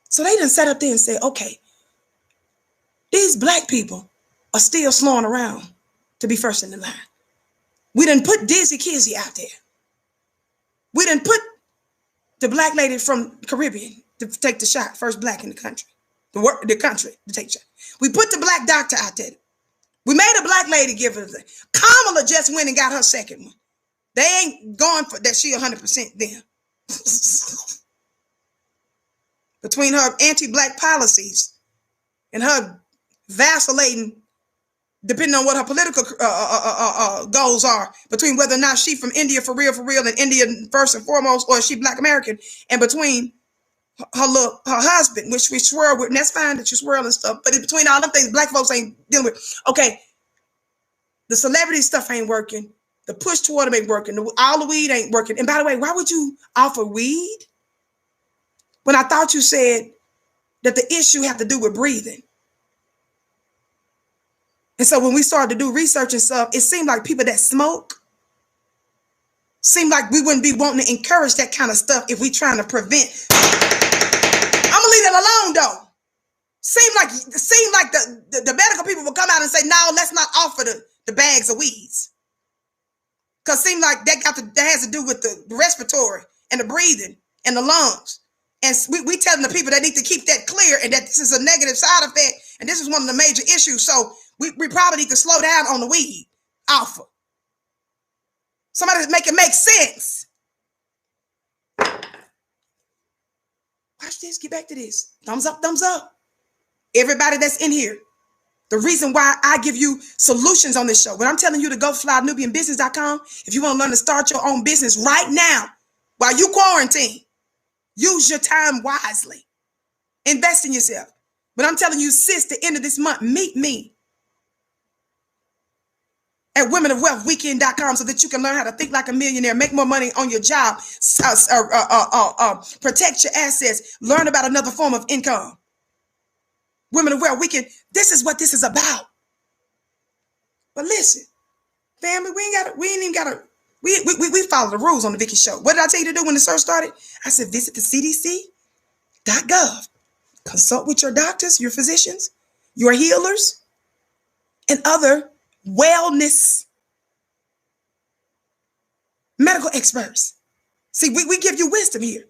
So they done sat up there and said, okay, these Black people are still slowing around to be first in the line. We done put Dizzy Kizzy out there. We done put the Black lady from Caribbean to take the shot, first Black in the country, the country to take the shot. We put the Black doctor out there. We made a Black lady give her the thing. Kamala just went and got her second one. They ain't going for that. She 100% them. Between her anti-Black policies and her vacillating, depending on what her political goals are, between whether or not she from India for real, and India first and foremost, or is she Black American, and between her husband, which we swirl with, and that's fine that you swirl and stuff, but in between all them things, Black folks ain't dealing with. Okay, the celebrity stuff ain't working. The push toward them ain't working. All the weed ain't working. And by the way, why would you offer weed when I thought you said that the issue had to do with breathing? And so when we started to do research and stuff, it seemed like people that smoke seemed like we wouldn't be wanting to encourage that kind of stuff if we trying to prevent. I'm gonna leave that alone though. Seemed like the medical people would come out and say, no, let's not offer the bags of weeds. Because it seemed like that has to do with the respiratory and the breathing and the lungs. And we telling the people they need to keep that clear and that this is a negative side effect. And this is one of the major issues. So we probably need to slow down on the weed offer. Somebody make it make sense. Watch this. Get back to this. Thumbs up, thumbs up. Everybody that's in here. The reason why I give you solutions on this show, when I'm telling you to go flynubianbusiness.com, if you want to learn to start your own business right now, while you quarantine, use your time wisely. Invest in yourself. But I'm telling you, sis, the end of this month, meet me at womenofwealthweekend.com so that you can learn how to think like a millionaire, make more money on your job, protect your assets, learn about another form of income. Women of Well, this is what this is about. But listen, family, we ain't even gotta, we follow the rules on the Vicky Show. What did I tell you to do when the search started? I said, visit the CDC.gov. Consult with your doctors, your physicians, your healers, and other wellness medical experts. See, we give you wisdom here.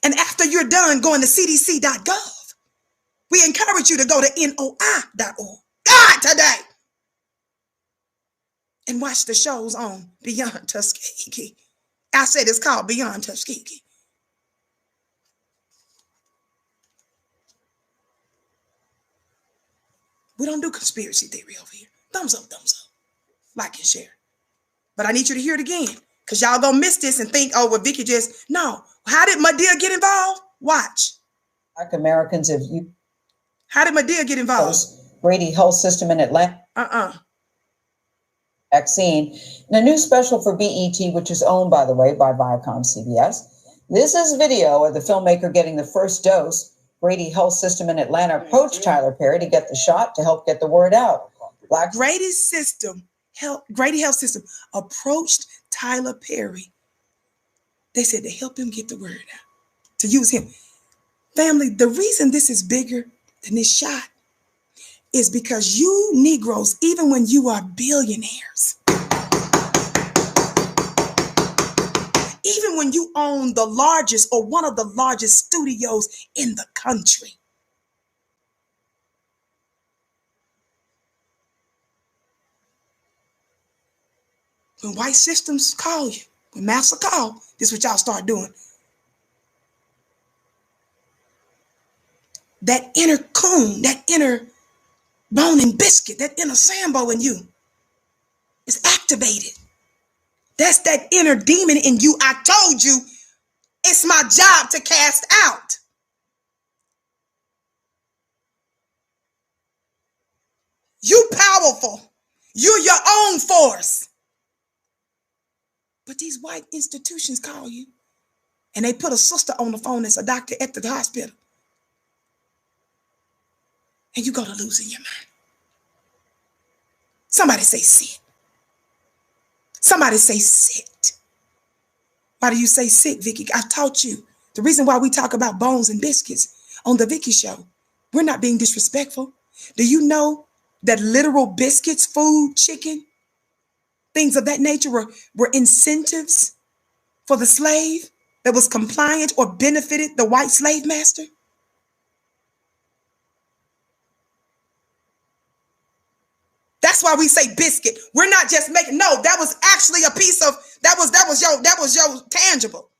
And after you're done going to cdc.gov, we encourage you to go to noi.org. God, today. And watch the shows on Beyond Tuskegee. I said it's called Beyond Tuskegee. We don't do conspiracy theory over here. Thumbs up, like and share. But I need you to hear it again, because y'all gonna miss this and think, oh, well, Vicky just, no. How did Medea get involved? Watch.
Black Americans have used.
How did Medea get involved?
Grady Health System in Atlanta. Vaccine. In a new special for BET, which is owned, by the way, by Viacom CBS. This is video of the filmmaker getting the first dose. Grady Health System in Atlanta approached Tyler Perry to get the shot to help get the word out.
Grady Health System approached Tyler Perry. They said to help him get the word out, to use him. Family, the reason this is bigger than this shot is because you Negroes, even when you are billionaires, even when you own the largest or one of the largest studios in the country, when white systems call you, when master call, this is what y'all start doing. That inner coon, that inner bone and biscuit, that inner Sambo in you is activated. That's that inner demon in you. I told you it's my job to cast out. You powerful. You're your own force. But these white institutions call you, and they put a sister on the phone that's a doctor at the hospital. And you go to losing your mind. Somebody say sit. Somebody say sit. Why do you say sit, Vicky? I taught you. The reason why we talk about bones and biscuits on the Vicky Show, we're not being disrespectful. Do you know that literal biscuits, food, chicken, things of that nature were incentives for the slave that was compliant or benefited the white slave master? That's why we say biscuit. We're not just making, no, that was actually a piece of, that was your tangible.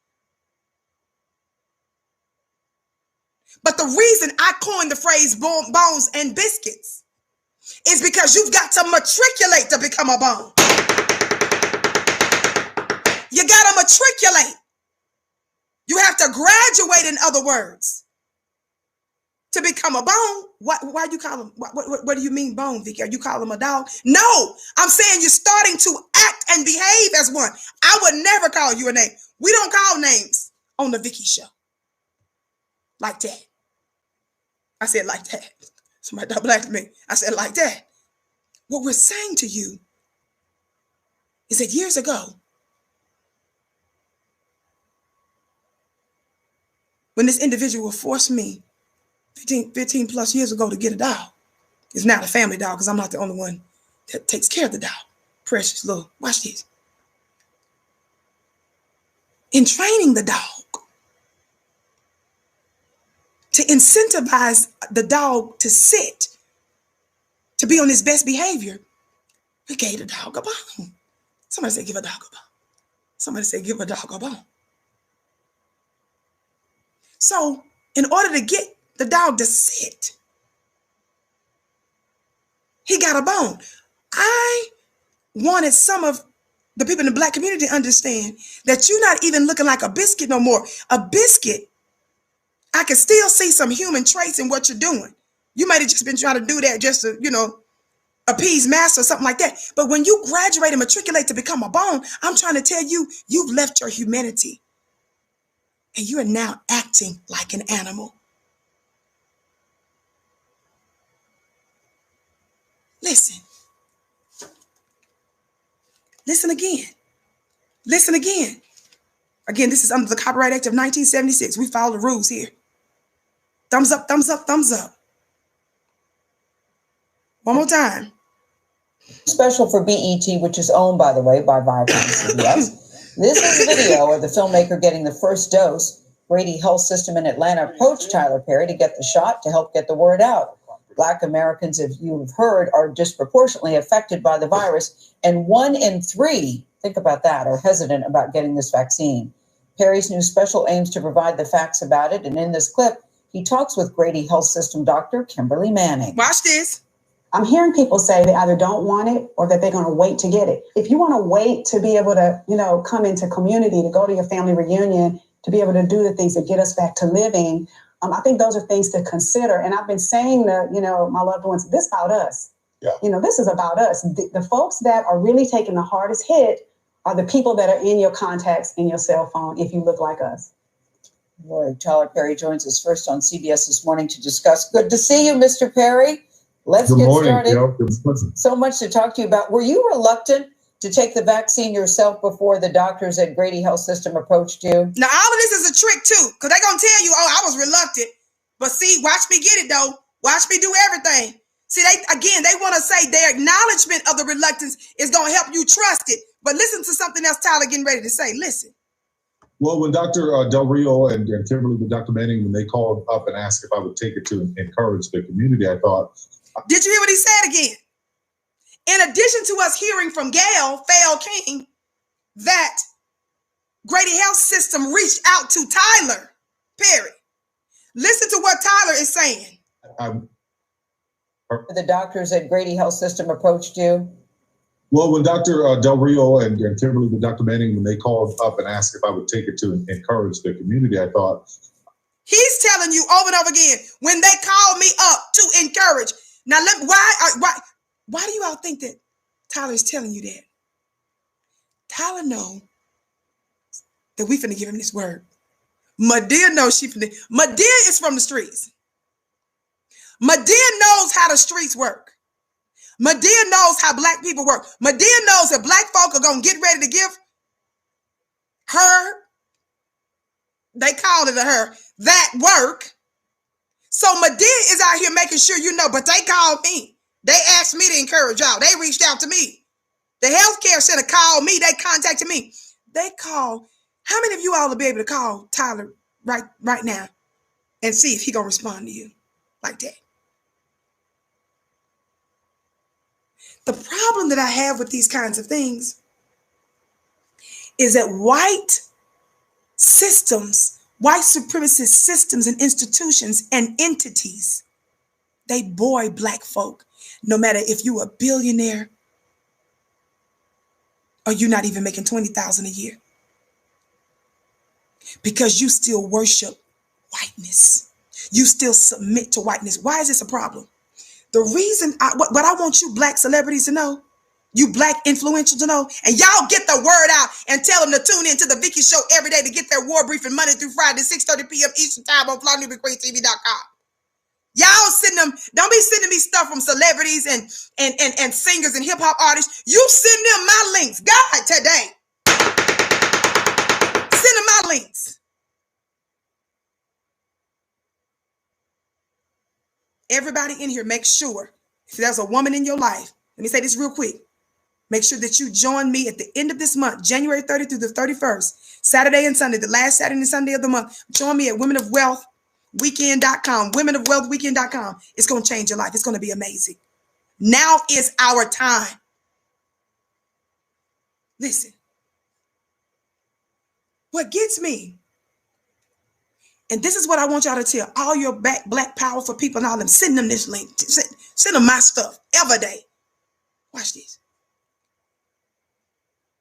But the reason I coined the phrase bones and biscuits is because you've got to matriculate to become a bone. You got to matriculate. You have to graduate, in other words, to become a bone. Why do you call them? What do you mean bone, Vicky? Are you calling them a dog? No, I'm saying you're starting to act and behave as one. I would never call you a name. We don't call names on the Vicky Show. Like that. I said like that. Somebody double back to me. I said like that. What we're saying to you is that years ago, when this individual forced me 15 plus years ago to get a dog, it's not a family dog because I'm not the only one that takes care of the dog. Precious little, watch this. In training the dog, to incentivize the dog to sit, to be on his best behavior, we gave the dog a bone. Somebody say, give a dog a bone. Somebody say, give a dog a bone. So in order to get the dog to sit, he got a bone. I wanted some of the people in the Black community to understand that you're not even looking like a biscuit no more. A biscuit, I can still see some human traits in what you're doing. You might have just been trying to do that just to, appease master or something like that. But when you graduate and matriculate to become a bone, I'm trying to tell you, you've left your humanity and you are now acting like an animal. Listen. Listen again. Listen again. Again, this is under the Copyright Act of 1976. We follow the rules here. Thumbs up, thumbs up, thumbs up. One more time.
Special for BET, which is owned, by the way, by Viacom CBS. This is a video of the filmmaker getting the first dose. Grady Health System in Atlanta approached Tyler Perry to get the shot to help get the word out. Black Americans, if you've heard, are disproportionately affected by the virus, and 1 in 3, think about that, are hesitant about getting this vaccine. Perry's new special aims to provide the facts about it, and in this clip, he talks with Grady Health System Dr. Kimberly Manning.
Watch this.
I'm hearing people say they either don't want it or that they're going to wait to get it. If you want to wait to be able to, come into community, to go to your family reunion, to be able to do the things that get us back to living, I think those are things to consider. And I've been saying to, my loved ones, this is about us. Yeah. This is about us. The folks that are really taking the hardest hit are the people that are in your contacts in your cell phone if you look like us.
Boy, Tyler Perry joins us first on CBS this morning to discuss. Good to see you, Mr. Perry. Let's get started. So much to talk to you about. Were you reluctant to take the vaccine yourself before the doctors at Grady Health System approached you?
Now, all of this is a trick, too, because they're going to tell you, oh, I was reluctant. But see, watch me get it, though. Watch me do everything. See, they want to say their acknowledgement of the reluctance is going to help you trust it. But listen to something else Tyler getting ready to say. Listen.
Well, when Dr. Del Rio and Kimberly, with Dr. Manning, when they called up and asked if I would take it to encourage the community, I thought...
Did you hear what he said again? In addition to us hearing from Gail King that Grady Health System reached out to Tyler Perry. Listen to what Tyler is saying.
The doctors at Grady Health System approached you?
Well, when Dr. Del Rio and Kimberly, with Dr. Manning, when they called up and asked if I would take it to encourage the community, I thought...
He's telling you over and over again, when they called me up to encourage. Now, why do you all think that Tyler is telling you that? Tyler know that we finna give him this word. Madea knows Madea is from the streets. Madea knows how the streets work. Madea knows how black people work. Madea knows that black folk are going to get ready to give her, they called it her, that work. So Madea is out here making sure you know, but they called me. They asked me to encourage y'all. They reached out to me. The healthcare center called me. They contacted me. They called. How many of you all will be able to call Tyler right now and see if he gonna respond to you like that? The problem that I have with these kinds of things is that white systems, white supremacist systems and institutions and entities, they bore black folk, no matter if you a billionaire or you're not even making $20,000 a year, because you still worship whiteness. You still submit to whiteness. Why is this a problem? The reason, what I want you black celebrities to know, you black influential to know, and y'all get the word out and tell them to tune into the Vicky Show every day to get their war briefing Monday through Friday, 6:30 p.m. Eastern Time on FlyNewBigQueenTV.com. Y'all don't be sending me stuff from celebrities and singers and hip hop artists. You send them my links. God, today. Send them my links. Everybody in here, make sure, if there's a woman in your life, let me say this real quick. Make sure that you join me at the end of this month, January 30th through the 31st, Saturday and Sunday, the last Saturday and Sunday of the month. Join me at womenofwealthweekend.com, womenofwealthweekend.com. It's going to change your life. It's going to be amazing. Now is our time. Listen, what gets me, and this is what I want y'all to tell all your black powerful people and all them, send them this link. Send them my stuff every day. Watch this.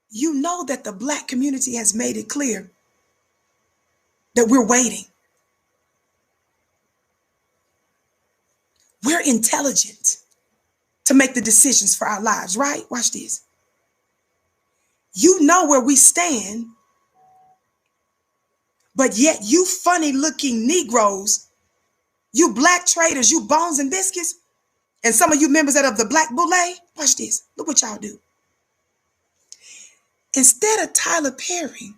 You know that the black community has made it clear that we're waiting. We're intelligent to make the decisions for our lives, right? Watch this. You know where we stand, but yet you funny looking Negroes, you black traders, you bones and biscuits, and some of you members that of the Black Boule, watch this. Look what y'all do. Instead of Tyler Perry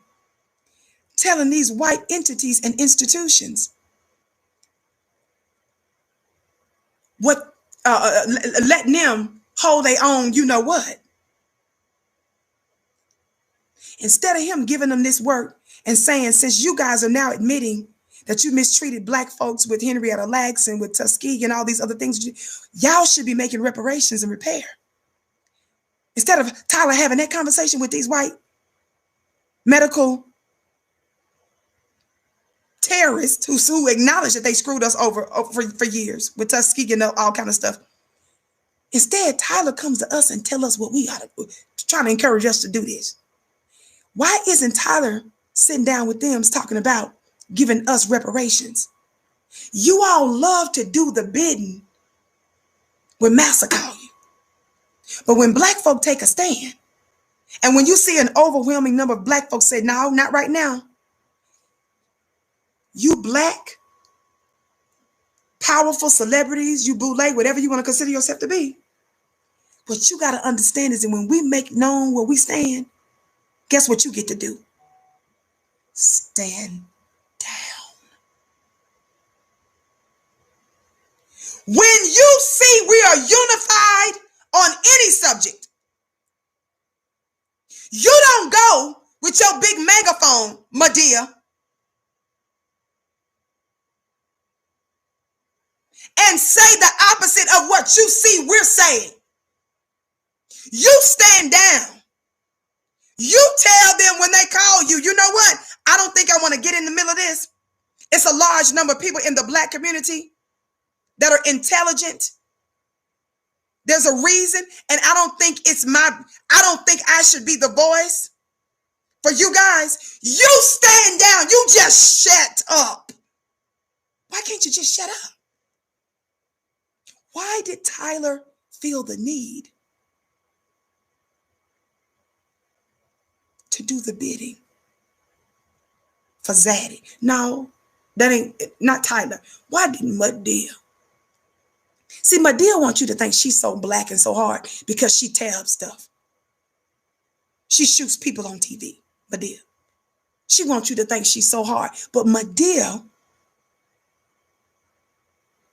telling these white entities and institutions what, letting them hold their own, you know what? Instead of him giving them this work and saying, since you guys are now admitting that you mistreated Black folks with Henrietta Lacks and with Tuskegee and all these other things, y'all should be making reparations and repair. Instead of Tyler having that conversation with these white medical terrorists who acknowledge that they screwed us over for years with Tuskegee and all kind of stuff. Instead, Tyler comes to us and tell us what we ought to do, trying to encourage us to do this. Why isn't Tyler sitting down with them talking about giving us reparations? You all love to do the bidding when massa call you. But when Black folk take a stand, and when you see an overwhelming number of Black folks say, no, not right now. You Black, powerful celebrities, you boule, whatever you want to consider yourself to be. What you got to understand is that when we make known where we stand, guess what you get to do? Stand down. When you see we are unified on any subject, you don't go with your big megaphone, Madea, and say the opposite of what you see we're saying. You stand down. You tell them when they call you, you know what? I don't think I want to get in the middle of this. It's a large number of people in the Black community that are intelligent. There's a reason, and I don't think I should be the voice for you guys. You stand down. You just shut up. Why can't you just shut up? Why did Tyler feel the need to do the bidding for Zaddy? No, that ain't not Tyler. Why didn't Madea? See, Madea wants you to think she's so Black and so hard because she tabs stuff. She shoots people on TV, Madea. She wants you to think she's so hard. But Madea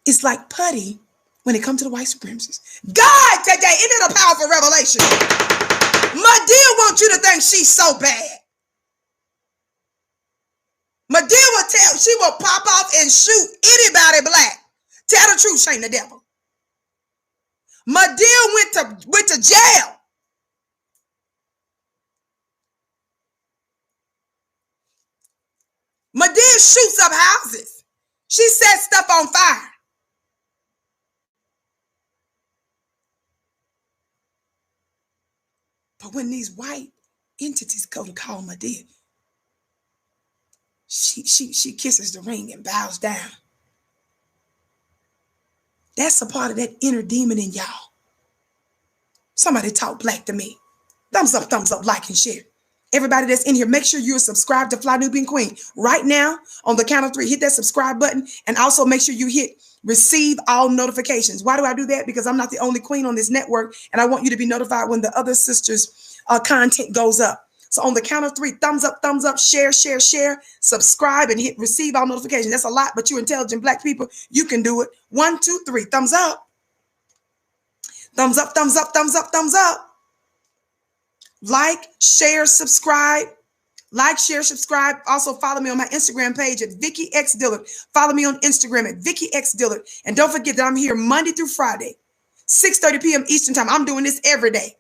is like putty when it comes to the white supremacists. God today, isn't it a powerful revelation? Madea wants you to think she's so bad. Madea will she will pop off and shoot anybody Black. Tell the truth, shame the devil. Madea went to jail. Madea shoots up houses. She sets stuff on fire. But when these white entities go to call Madea, she kisses the ring and bows down. That's a part of that inner demon in y'all. Somebody talk Black to me. Thumbs up, like and share. Everybody that's in here, make sure you're subscribed to Fly Nubian Queen. Right now, on the count of 3, hit that subscribe button, and also make sure you hit receive all notifications. Why do I do that? Because I'm not the only queen on this network, and I want you to be notified when the other sisters' content goes up. So on the count of 3, thumbs up, share, subscribe, and hit receive all notifications. That's a lot, but you intelligent Black people, you can do it. 1, 2, 3, thumbs up. Thumbs up, thumbs up, thumbs up, thumbs up. Like, share, subscribe. Like, share, subscribe. Also follow me on my Instagram page at Vicky X Dillard. Follow me on Instagram at Vicky X Dillard. And don't forget that I'm here Monday through Friday, 6:30 p.m. Eastern time. I'm doing this every day.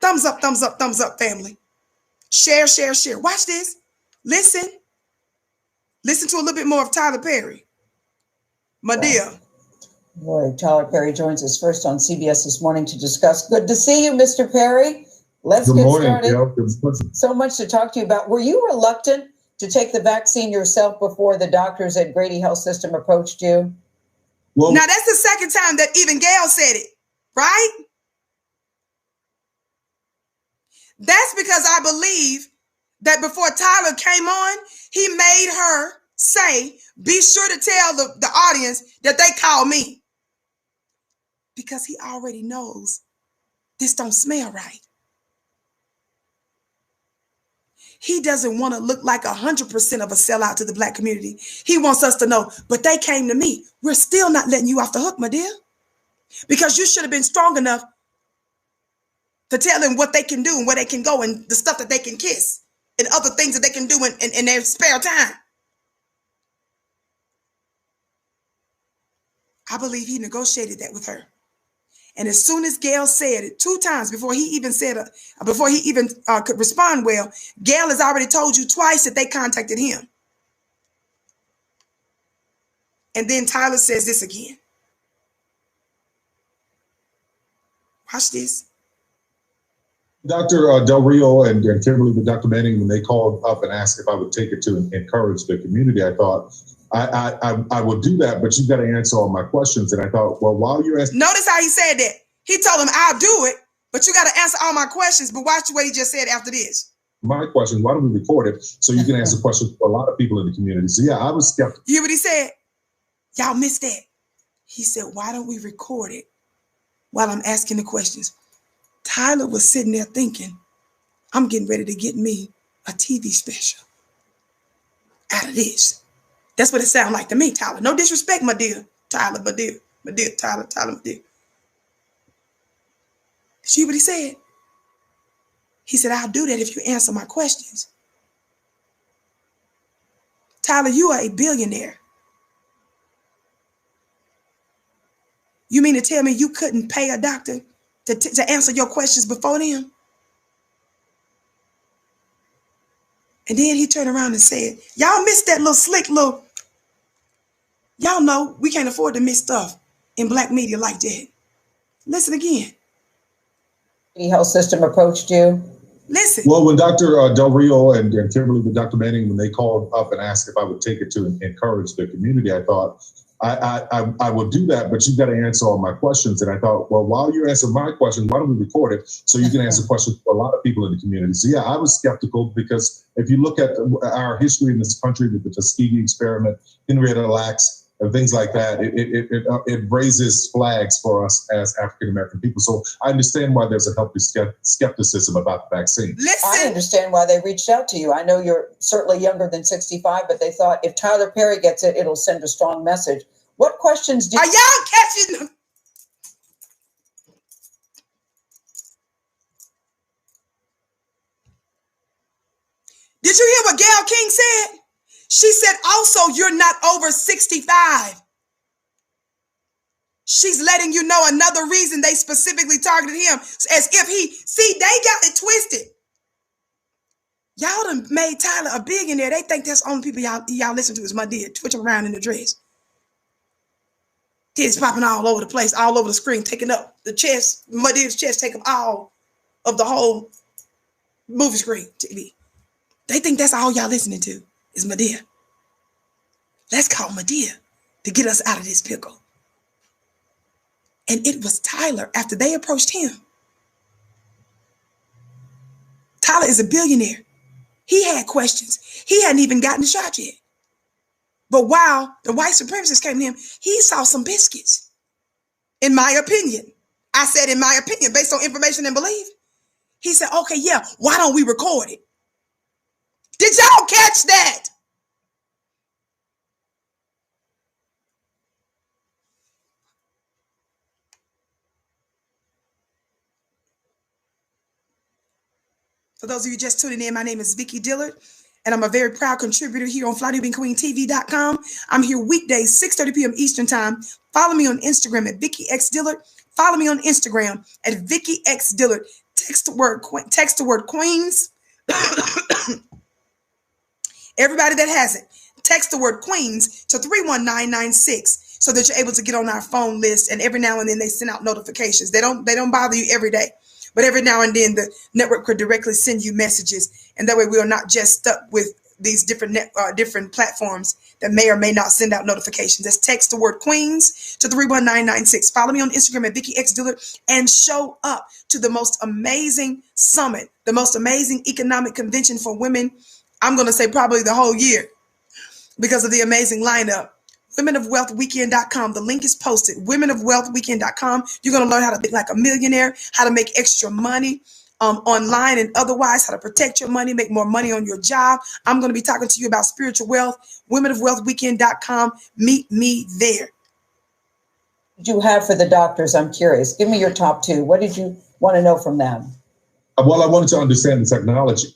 Thumbs up, family. Share. Watch this. Listen to a little bit more of Tyler Perry. Madea.
Boy, Tyler Perry joins us first on CBS this morning to discuss. Good to see you, Mr. Perry. Let's get started. So much to talk to you about. Were you reluctant to take the vaccine yourself before the doctors at Grady Health System approached you?
Well, now that's the second time that even Gail said it, right? That's because I believe that before Tyler came on, he made her say, be sure to tell the audience that they call me. Because he already knows this don't smell right. He doesn't want to look like 100% of a sellout to the Black community. He wants us to know, but they came to me. We're still not letting you off the hook, my dear, because you should have been strong enough to tell them what they can do and where they can go and the stuff that they can kiss and other things that they can do in their spare time. I believe he negotiated that with her. And as soon as Gail said it 2 times before he even could respond well, Gail has already told you twice that they contacted him. And then Tyler says this again. Watch this.
Dr. Del Rio and Kimberly with Dr. Manning, when they called up and asked if I would take it to encourage the community, I thought, I will do that, but you've got to answer all my questions. And I thought, well, while you're asking.
Notice how he said that. He told him, I'll do it, but you got to answer all my questions. But watch what he just said after this.
My question, why don't we record it so you can answer questions for a lot of people in the community? So, yeah, I was skeptical.
You hear what he said? Y'all missed that. He said, why don't we record it while I'm asking the questions? Tyler was sitting there thinking, I'm getting ready to get me a TV special out of this. That's what it sounded like to me, Tyler. No disrespect, my dear. Tyler, my dear. My dear, Tyler, my dear. See what he said? He said, I'll do that if you answer my questions. Tyler, you are a billionaire. You mean to tell me you couldn't pay a doctor to answer your questions before them? And then he turned around and said, y'all missed that little slick little, y'all know we can't afford to miss stuff in Black media like that. Listen again.
The health system approached you?
Listen.
Well, when Dr. Del Rio and Kimberly with Dr. Manning, when they called up and asked if I would take it to encourage the community, I thought, I will do that, but you've got to answer all my questions. And I thought, well, while you're answering my questions, why don't we record it so you can answer questions for a lot of people in the community? So, yeah, I was skeptical because if you look at our history in this country with the Tuskegee experiment, Henrietta Lacks, and things like that, it raises flags for us as African-American people. So I understand why there's a healthy skepticism about the vaccine.
Listen.
I understand why they reached out to you. I know you're certainly younger than 65, but they thought if Tyler Perry gets it, it'll send a strong message. What questions do
Are y'all catching them? Did you hear what Gayle King said? She said, also, you're not over 65. She's letting you know another reason they specifically targeted him, as if they got it twisted. Y'all done made Tyler a billionaire. They think that's the only people y'all listen to is my dear, twitching around in the dress. Titties popping all over the place, all over the screen, taking up the chest, my dear's chest, taking up all of the whole movie screen TV. They think that's all y'all listening to is Madea. Let's call Madea to get us out of this pickle. And it was Tyler after they approached him. Tyler is a billionaire. He had questions. He hadn't even gotten the shot yet. But while the white supremacists came to him, he saw some biscuits. In my opinion. I said in my opinion, based on information and belief. He said, okay, yeah, why don't we record it? Did y'all catch that? For those of you just tuning in, my name is Vicki Dillard, and I'm a very proud contributor here on FlyNewBeanQueenTV.com. I'm here weekdays, 6:30 p.m. Eastern Time. Follow me on Instagram at Vicki X Dillard. Follow me on Instagram at Vicki X Dillard. Text the word Queens. Everybody that has it, text the word Queens to 31996 so that you're able to get on our phone list. And every now and then they send out notifications. They don't bother you every day. But every now and then the network could directly send you messages. And that way we are not just stuck with these different platforms that may or may not send out notifications. Just text the word Queens to 31996. Follow me on Instagram at Vicki X Dillard and show up to the most amazing summit, the most amazing economic convention for women. I'm going to say probably the whole year because of the amazing lineup. womenofwealthweekend.com. The link is posted. Womenofwealthweekend.com. You're going to learn how to be like a millionaire, how to make extra money online and otherwise, how to protect your money, make more money on your job. I'm going to be talking to you about spiritual wealth. Womenofwealthweekend.com. Meet me there.
What did you have for the doctors? I'm curious. Give me your top two. What did you want to know from them?
Well, I wanted to understand the technology.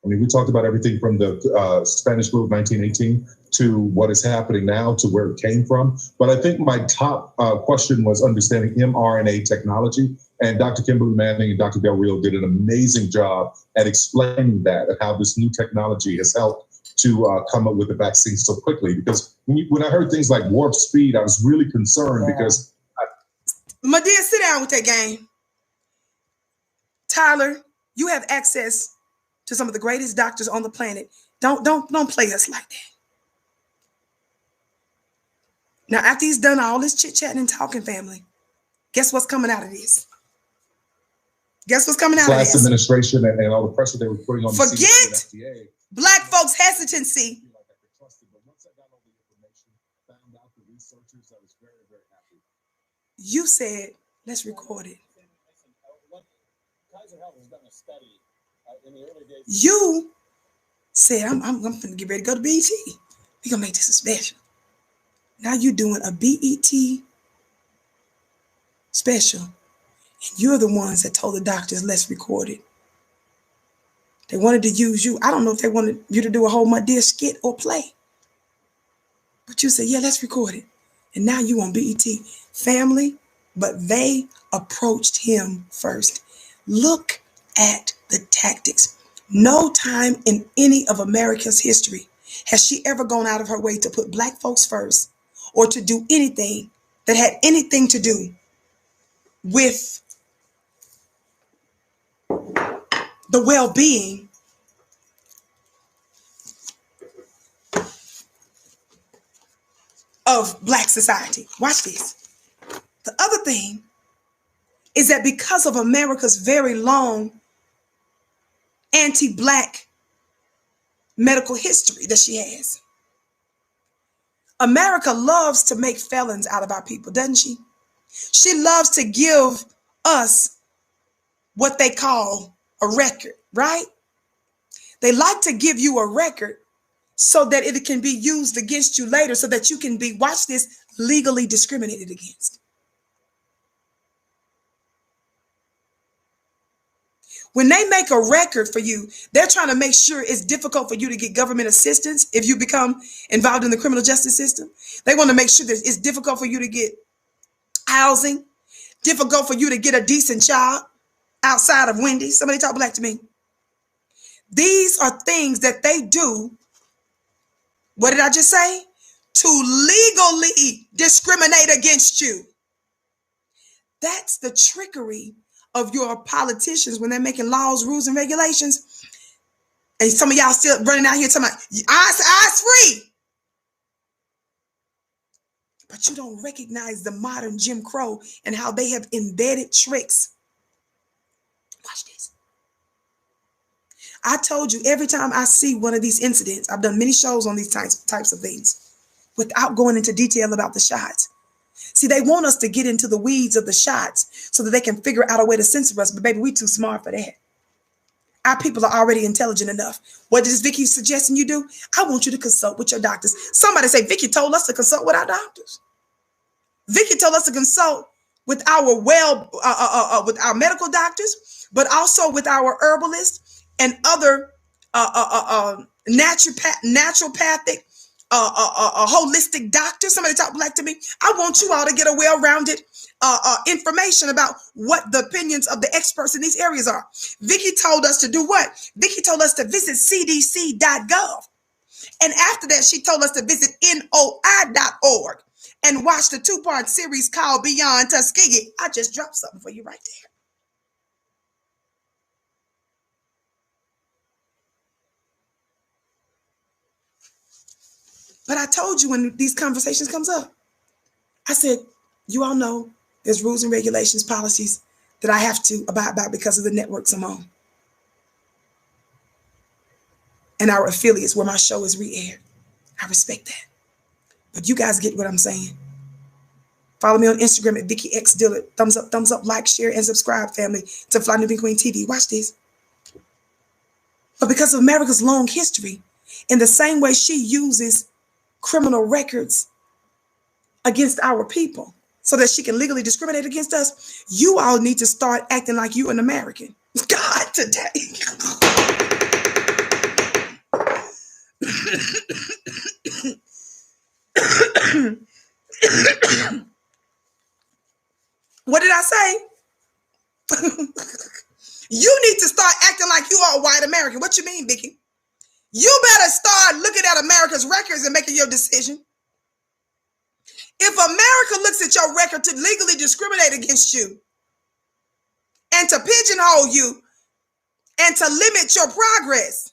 I mean, we talked about everything from the Spanish flu of 1918 to what is happening now to where it came from. But I think my top question was understanding mRNA technology. And Dr. Kimberly Manning and Dr. Del Rio did an amazing job at explaining that and how this new technology has helped to come up with the vaccine so quickly. Because when I heard things like warp speed, I was really concerned because...
Madea, sit down with that game. Tyler, you have access to some of the greatest doctors on the planet. Don't play us like that. Now, after he's done all this chit-chatting and talking, family, guess what's coming out of this? Guess what's coming out of this?
Class administration and all the pressure they were putting on the CDC and FDA.
Black folks' hesitancy. You said, let's record it. You said, I'm going to get ready to go to BET. We're going to make this a special. Now you're doing a BET special. And you're the ones that told the doctors, let's record it. They wanted to use you. I don't know if they wanted you to do a whole My Dear skit or play. But you said, yeah, let's record it. And now you on BET. Family, but they approached him first. Look at the tactics. No time in any of America's history has she ever gone out of her way to put Black folks first or to do anything that had anything to do with the well-being of Black society. Watch this. The other thing is that because of America's very long anti-Black medical history that she has, America loves to make felons out of our people, doesn't she? She loves to give us what they call a record, right? They like to give you a record so that it can be used against you later, so that you can be, watch this, legally discriminated against. When they make a record for you, they're trying to make sure it's difficult for you to get government assistance if you become involved in the criminal justice system. They want to make sure that it's difficult for you to get housing, difficult for you to get a decent job outside of Wendy's. Somebody talk Black to me. These are things that they do. What did I just say? To legally discriminate against you. That's the trickery of your politicians when they're making laws, rules, and regulations. And some of y'all still running out here talking about, eyes free. But you don't recognize the modern Jim Crow and how they have embedded tricks. Watch this. I told you, every time I see one of these incidents, I've done many shows on these types of things without going into detail about the shots. See, they want us to get into the weeds of the shots so that they can figure out a way to censor us. But baby, we too smart for that. Our people are already intelligent enough. What is Vicky suggesting you do? I want you to consult with your doctors. Somebody say, Vicky told us to consult with our doctors. Vicky told us to consult with our with our medical doctors, but also with our herbalists and other naturopathic, holistic doctors. Somebody talk Black to me. I want you all to get a well-rounded information about what the opinions of the experts in these areas are. Vicky told us to do what? Vicky told us to visit cdc.gov. And after that, she told us to visit NOI.org and watch the 2-part series called Beyond Tuskegee. I just dropped something for you right there. But I told you when these conversations comes up, I said, you all know there's rules and regulations, policies that I have to abide by because of the networks I'm on and our affiliates where my show is re-aired. I respect that. But you guys get what I'm saying. Follow me on Instagram at Vicky X Dillard. Thumbs up, like, share, and subscribe, family, to Fly Nubian Queen TV. Watch this. But because of America's long history, in the same way she uses criminal records against our people so that she can legally discriminate against us, you all need to start acting like you're an American. God, today. What did I say? You need to start acting like you are a white American. What you mean, Vicky? You better start looking at America's records and making your decision. If America looks at your record to legally discriminate against you and to pigeonhole you and to limit your progress,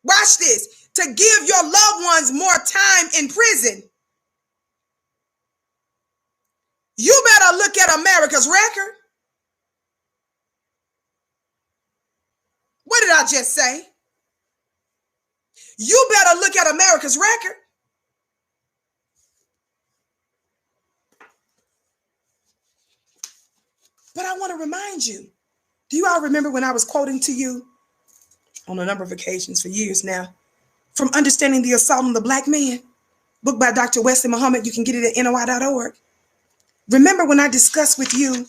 watch this, to give your loved ones more time in prison, you better look at America's record. What did I just say? You better look at America's record. But I want to remind you, do you all remember when I was quoting to you on a number of occasions for years now, from Understanding the Assault on the Black Man, book by Dr. Wesley Muhammad? You can get it at NOI.org. Remember when I discussed with you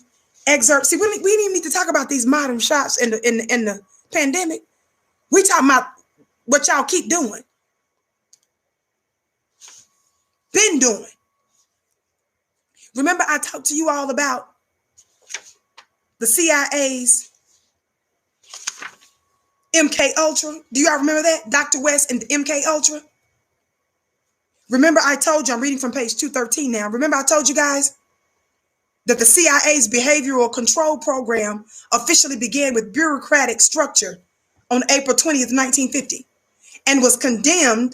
excerpts? See, we didn't even need to talk about these modern shots in the pandemic. We talking about what y'all keep doing. Been doing. Remember I talked to you all about the CIA's MK Ultra? Do y'all remember that? Dr. West and the MK Ultra? Remember I told you, I'm reading from page 213 now. Remember I told you guys that the CIA's behavioral control program officially began with bureaucratic structure on April 20th, 1950, and was codenamed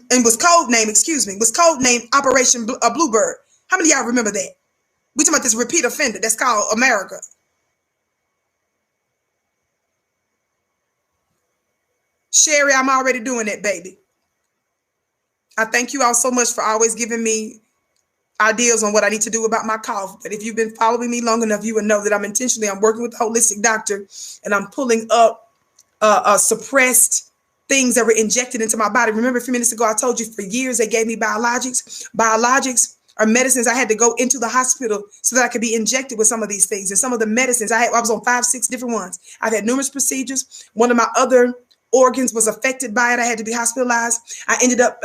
Operation Bluebird. How many of y'all remember that? We talking about this repeat offender that's called America. Sherry, I'm already doing that, baby. I thank you all so much for always giving me ideas on what I need to do about my cough. But if you've been following me long enough, you would know that I'm working with a holistic doctor, and I'm pulling up suppressed things that were injected into my body. Remember a few minutes ago, I told you for years they gave me biologics. Biologics are medicines. I had to go into the hospital so that I could be injected with some of these things. And some of the medicines, I was on 5-6 different ones. I've had numerous procedures. One of my other organs was affected by it. I had to be hospitalized. I ended up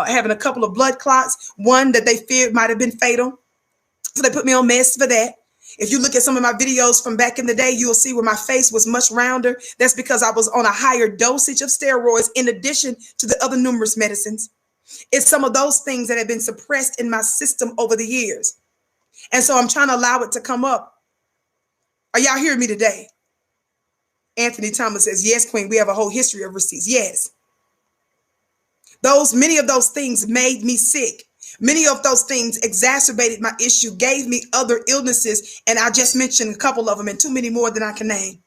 having a couple of blood clots, one that they feared might have been fatal. So they put me on meds for that. If you look at some of my videos from back in the day, you'll see where my face was much rounder. That's because I was on a higher dosage of steroids in addition to the other numerous medicines. It's some of those things that have been suppressed in my system over the years. And so I'm trying to allow it to come up. Are y'all hearing me today? Anthony Thomas says, yes, Queen, we have a whole history of receipts. Yes. Many of those things made me sick. Many of those things exacerbated my issue, gave me other illnesses. And I just mentioned a couple of them and too many more than I can name.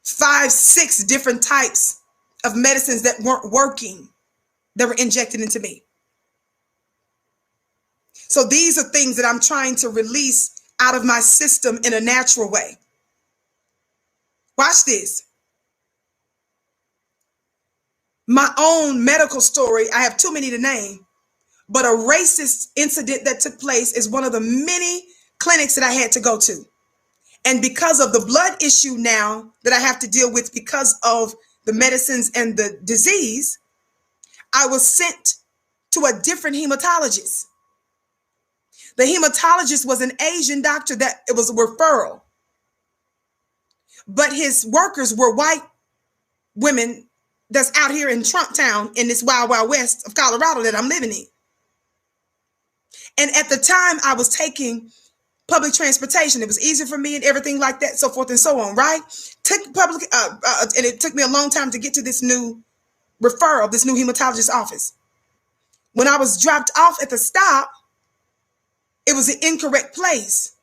5-6 different types of medicines that weren't working, that were injected into me. So these are things that I'm trying to release out of my system in a natural way. Watch this. My own medical story, I have too many to name, but a racist incident that took place is one of the many clinics that I had to go to. And because of the blood issue now that I have to deal with because of the medicines and the disease, I was sent to a different hematologist. The hematologist was an Asian doctor that it was a referral, but his workers were white women that's out here in Trump Town in this wild, wild west of Colorado that I'm living in. And at the time I was taking public transportation. It was easier for me and everything like that, so forth and so on, right? And it took me a long time to get to this new referral, this new hematologist office. When I was dropped off at the stop, it was an incorrect place.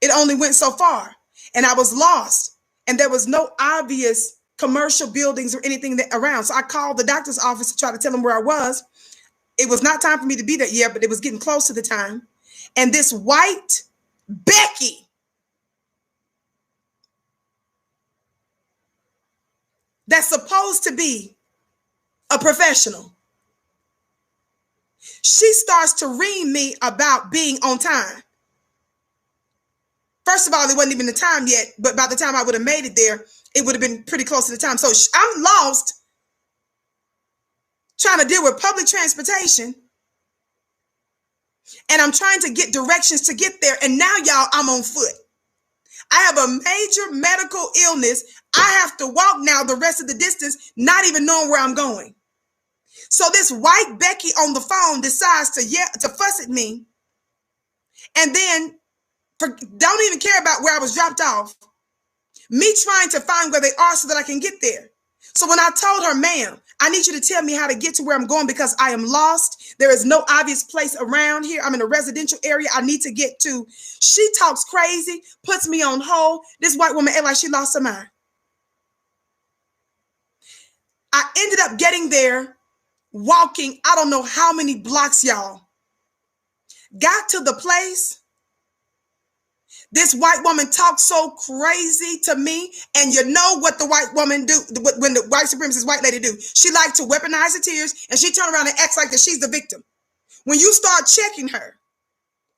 It only went so far and I was lost. And there was no obvious commercial buildings or anything around. So I called the doctor's office to try to tell them where I was. It was not time for me to be there yet, but it was getting close to the time. And this white Becky, that's supposed to be a professional, she starts to ream me about being on time. First of all, it wasn't even the time yet, but by the time I would have made it there, it would have been pretty close to the time. So I'm lost trying to deal with public transportation, and I'm trying to get directions to get there. And now, y'all, I'm on foot. I have a major medical illness. I have to walk now the rest of the distance, not even knowing where I'm going. So this white Becky on the phone decides to fuss at me, and then don't even care about where I was dropped off. Me trying to find where they are so that I can get there. So when I told her, ma'am, I need you to tell me how to get to where I'm going because I am lost. There is no obvious place around here. I'm in a residential area I need to get to. She talks crazy, puts me on hold. This white woman acts like she lost her mind. I ended up getting there, walking, I don't know how many blocks, y'all. Got to the place. This white woman talked so crazy to me, and you know what the white woman do, when the white supremacist white lady do. She liked to weaponize her tears, and she turned around and acts like that she's the victim. When you start checking her,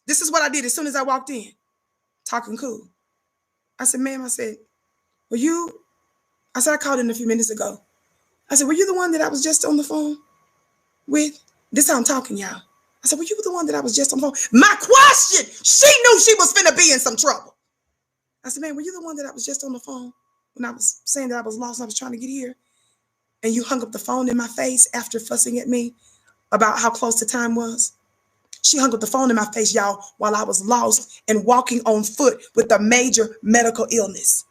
this is what I did as soon as I walked in, talking cool. I said, ma'am, I said, I called in a few minutes ago. I said, were you the one that I was just on the phone with? This is how I'm talking, y'all. I said, were you the one that I was just on the phone? My question, she knew she was finna be in some trouble. I said, man, were you the one that I was just on the phone when I was saying that I was lost and I was trying to get here? And you hung up the phone in my face after fussing at me about how close the time was? She hung up the phone in my face, y'all, while I was lost and walking on foot with a major medical illness.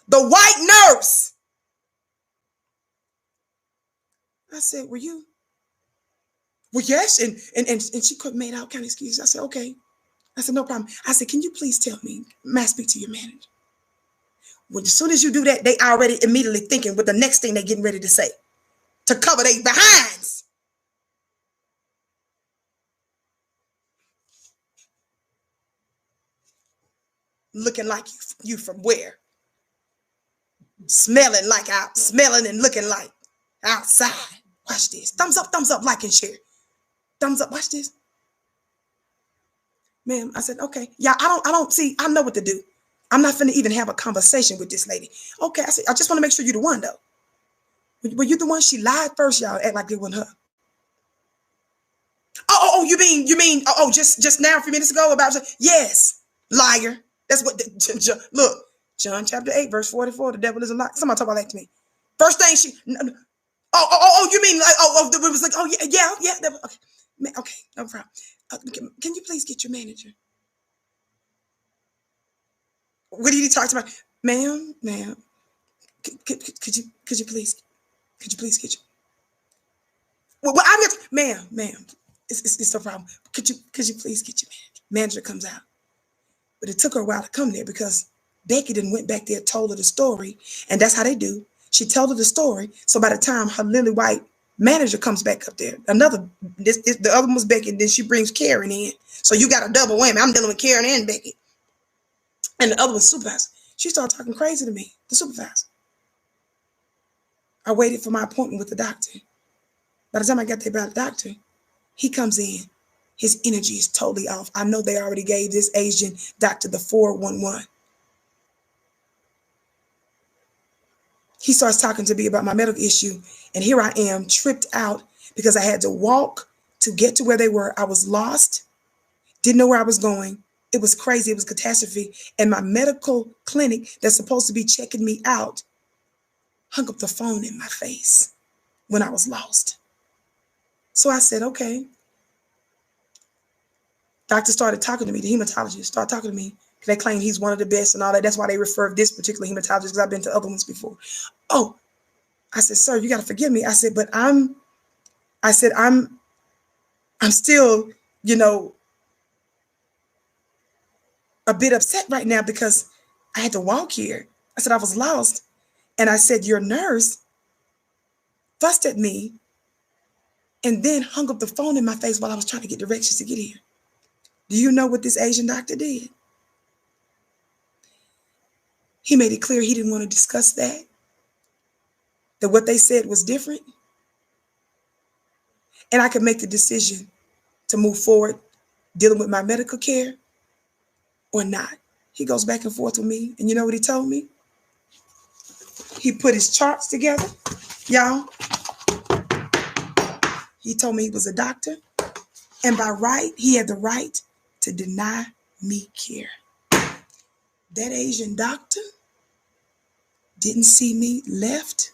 The white nurse. I said, were you? Well, yes. And she made out kind of excuses. I said, okay. I said, no problem. I said, can you please tell me, may I speak to your manager? Well, as soon as you do that, they already immediately thinking what the next thing they're getting ready to say to cover their behinds. Looking like you from where? Smelling and looking like outside. Watch this. Thumbs up, like and share. Thumbs up, watch this. Ma'am, I said, okay. Yeah, I don't see, I know what to do. I'm not finna even have a conversation with this lady. Okay, I said, I just want to make sure you're the one though. Were you the one? She lied first, y'all. Act like it wasn't her. Oh, you mean, just now, a few minutes ago about, yes, liar. That's what, look, John chapter 8, verse 44, the devil is a liar. Somebody talk about that to me. First thing you mean, like, it was like, yeah. Okay, no problem. Can you please get your manager? What did he talk to me? Ma'am, could you please get your, well, I'm not, ma'am, it's no problem. Could you please get your manager? Manager comes out. But it took her a while to come there because Becky then went back there, told her the story, and that's how they do. She told her the story. So by the time her lily white manager comes back up there, the other one was Becky, and then she brings Karen in. So you got a double whammy. I'm dealing with Karen and Becky. And the other one's supervisor. She started talking crazy to me, the supervisor. I waited for my appointment with the doctor. By the time I got there by the doctor, he comes in. His energy is totally off. I know they already gave this Asian doctor the 411. He starts talking to me about my medical issue. And here I am, tripped out because I had to walk to get to where they were. I was lost, didn't know where I was going. It was crazy. It was catastrophe. And my medical clinic that's supposed to be checking me out hung up the phone in my face when I was lost. So I said, okay. Doctor started talking to me. The hematologist started talking to me. They claim he's one of the best and all that. That's why they refer this particular hematologist, because I've been to other ones before. Oh, I said, sir, you got to forgive me. I said, but I'm still, a bit upset right now because I had to walk here. I said, I was lost. And I said, your nurse fussed at me and then hung up the phone in my face while I was trying to get directions to get here. Do you know what this Asian doctor did? He made it clear he didn't want to discuss that what they said was different. And I could make the decision to move forward dealing with my medical care or not. He goes back and forth with me. And you know what he told me? He put his charts together, y'all. He told me he was a doctor. And by right, he had the right to deny me care. That Asian doctor didn't see me, left.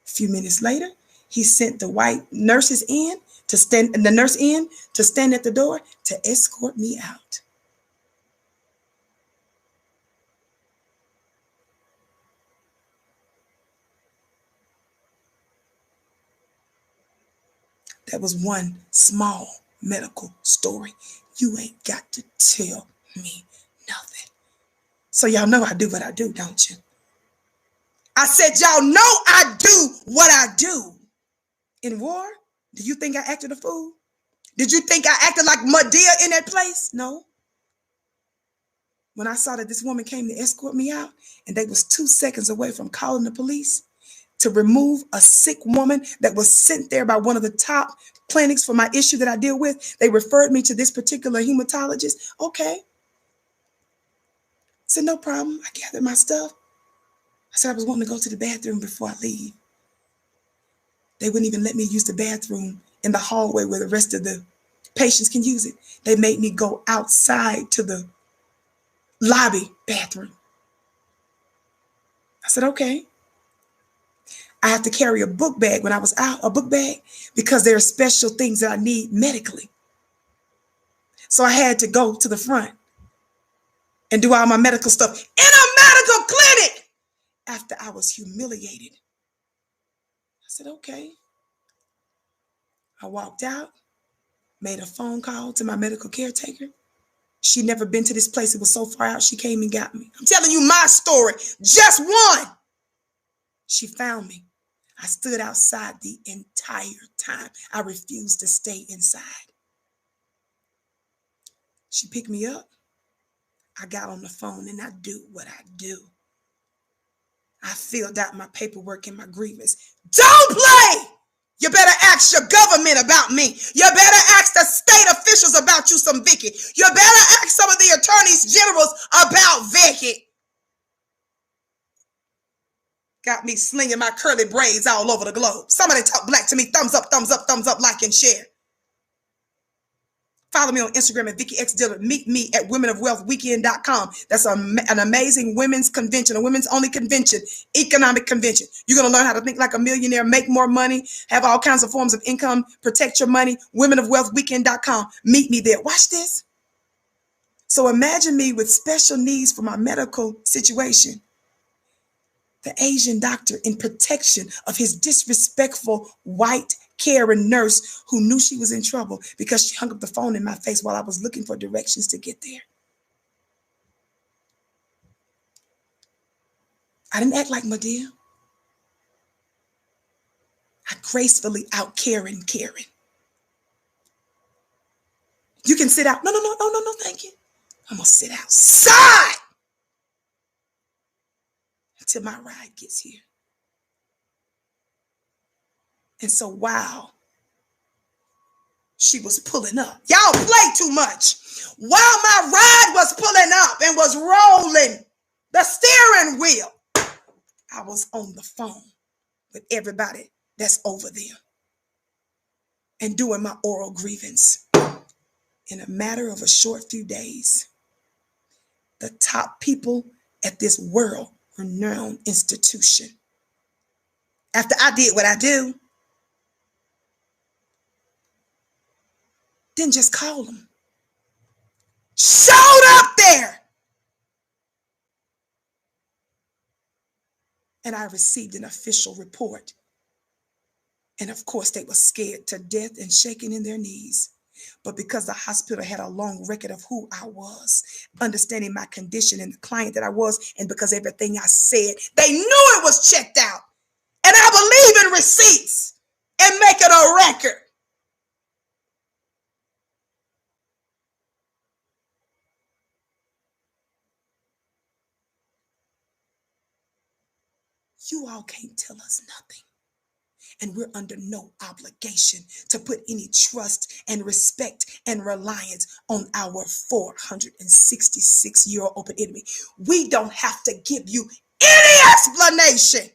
A few minutes later, he sent the white nurses in to stand, the nurse in to stand at the door to escort me out. That was one small medical story. You ain't got to tell me nothing. So y'all know I do what I do, don't you? I said, y'all know I do what I do. In war, do you think I acted a fool? Did you think I acted like Medea in that place? No. When I saw that this woman came to escort me out and they was 2 seconds away from calling the police to remove a sick woman that was sent there by one of the top clinics for my issue that I deal with, they referred me to this particular hematologist. Okay. I said, no problem. I gathered my stuff. I said I was wanting to go to the bathroom before I leave. They wouldn't even let me use the bathroom in the hallway where the rest of the patients can use it. They made me go outside to the lobby bathroom. I said, okay. I have to carry a book bag when I was out, a book bag, because there are special things that I need medically. So I had to go to the front and do all my medical stuff in a medical clinic after I was humiliated. I said, okay. I walked out, made a phone call to my medical caretaker. She'd never been to this place. It was so far out, she came and got me. I'm telling you my story, just one. She found me. I stood outside the entire time. I refused to stay inside. She picked me up. I got on the phone and I do what I do. I filled out my paperwork and my grievance. Don't play! You better ask your government about me. You better ask the state officials about you some Vicky. You better ask some of the attorneys generals about Vicky. Got me slinging my curly braids all over the globe. Somebody talk black to me. Thumbs up, like and share. Follow me on Instagram at Vicky X Dillard. Meet me at womenofwealthweekend.com. That's an amazing women's convention, a women's only convention, economic convention. You're going to learn how to think like a millionaire, make more money, have all kinds of forms of income, protect your money. Womenofwealthweekend.com. Meet me there. Watch this. So imagine me with special needs for my medical situation. The Asian doctor in protection of his disrespectful white caring nurse who knew she was in trouble because she hung up the phone in my face while I was looking for directions to get there. I didn't act like Medea. I gracefully out Karen. You can sit out. No, thank you. I'm going to sit outside until my ride gets here. And so while she was pulling up, y'all play too much. While my ride was pulling up and was rolling the steering wheel, I was on the phone with everybody that's over there and doing my oral grievance. In a matter of a short few days, the top people at this world-renowned institution, after I did what I do, didn't just call them, showed up there. And I received an official report. And of course, they were scared to death and shaking in their knees But because the hospital had a long record of who I was, understanding my condition and the client that I was, and because everything I said, they knew it was checked out. And I believe in receipts and make it a record. You all can't tell us nothing. And we're under no obligation to put any trust and respect and reliance on our 466-year-old open enemy. We don't have to give you any explanation.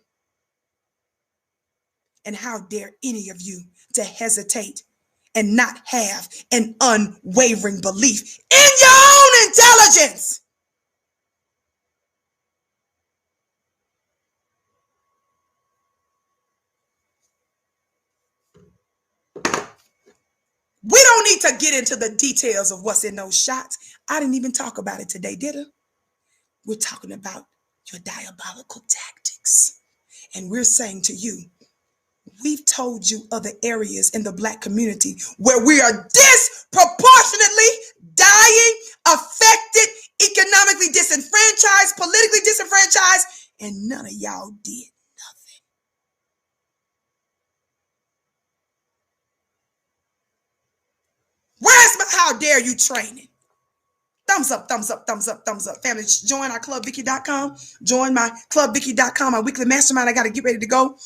And how dare any of you to hesitate and not have an unwavering belief in your own intelligence? We don't need to get into the details of what's in those shots. I didn't even talk about it today, did I? We're talking about your diabolical tactics. And we're saying to you, we've told you other areas in the Black community where we are disproportionately dying, affected, economically disenfranchised, politically disenfranchised, and none of y'all did nothing. Where's my how dare you training? Thumbs up, thumbs up, thumbs up, thumbs up. Family, join our clubvicky.com. Join my clubvicky.com, my weekly mastermind. I got to get ready to go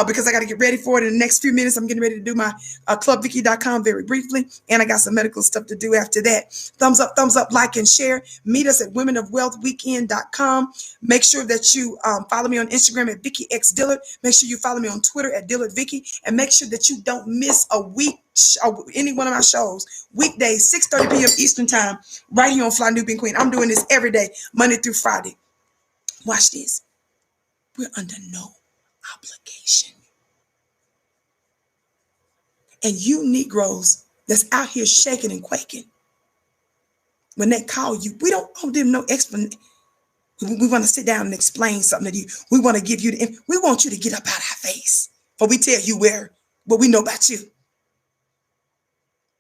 because I got to get ready for it in the next few minutes. I'm getting ready to do my clubvicky.com very briefly. And I got some medical stuff to do after that. Thumbs up, like, and share. Meet us at womenofwealthweekend.com. Make sure that you follow me on Instagram at Vicky X Dillard. Make sure you follow me on Twitter at Dillard Vicky. And make sure that you don't miss a week, any one of my shows. Weekdays, 6:30 p.m. Eastern Time, right here on Fly Nubian Queen. I'm doing this every day, Monday through Friday. Watch this. We're under no obligation. And you Negroes that's out here shaking and quaking, when they call you, we don't owe them no explanation. We want to sit down and explain something to you. We want to give you we want you to get up out our face. For we tell you what we know about you.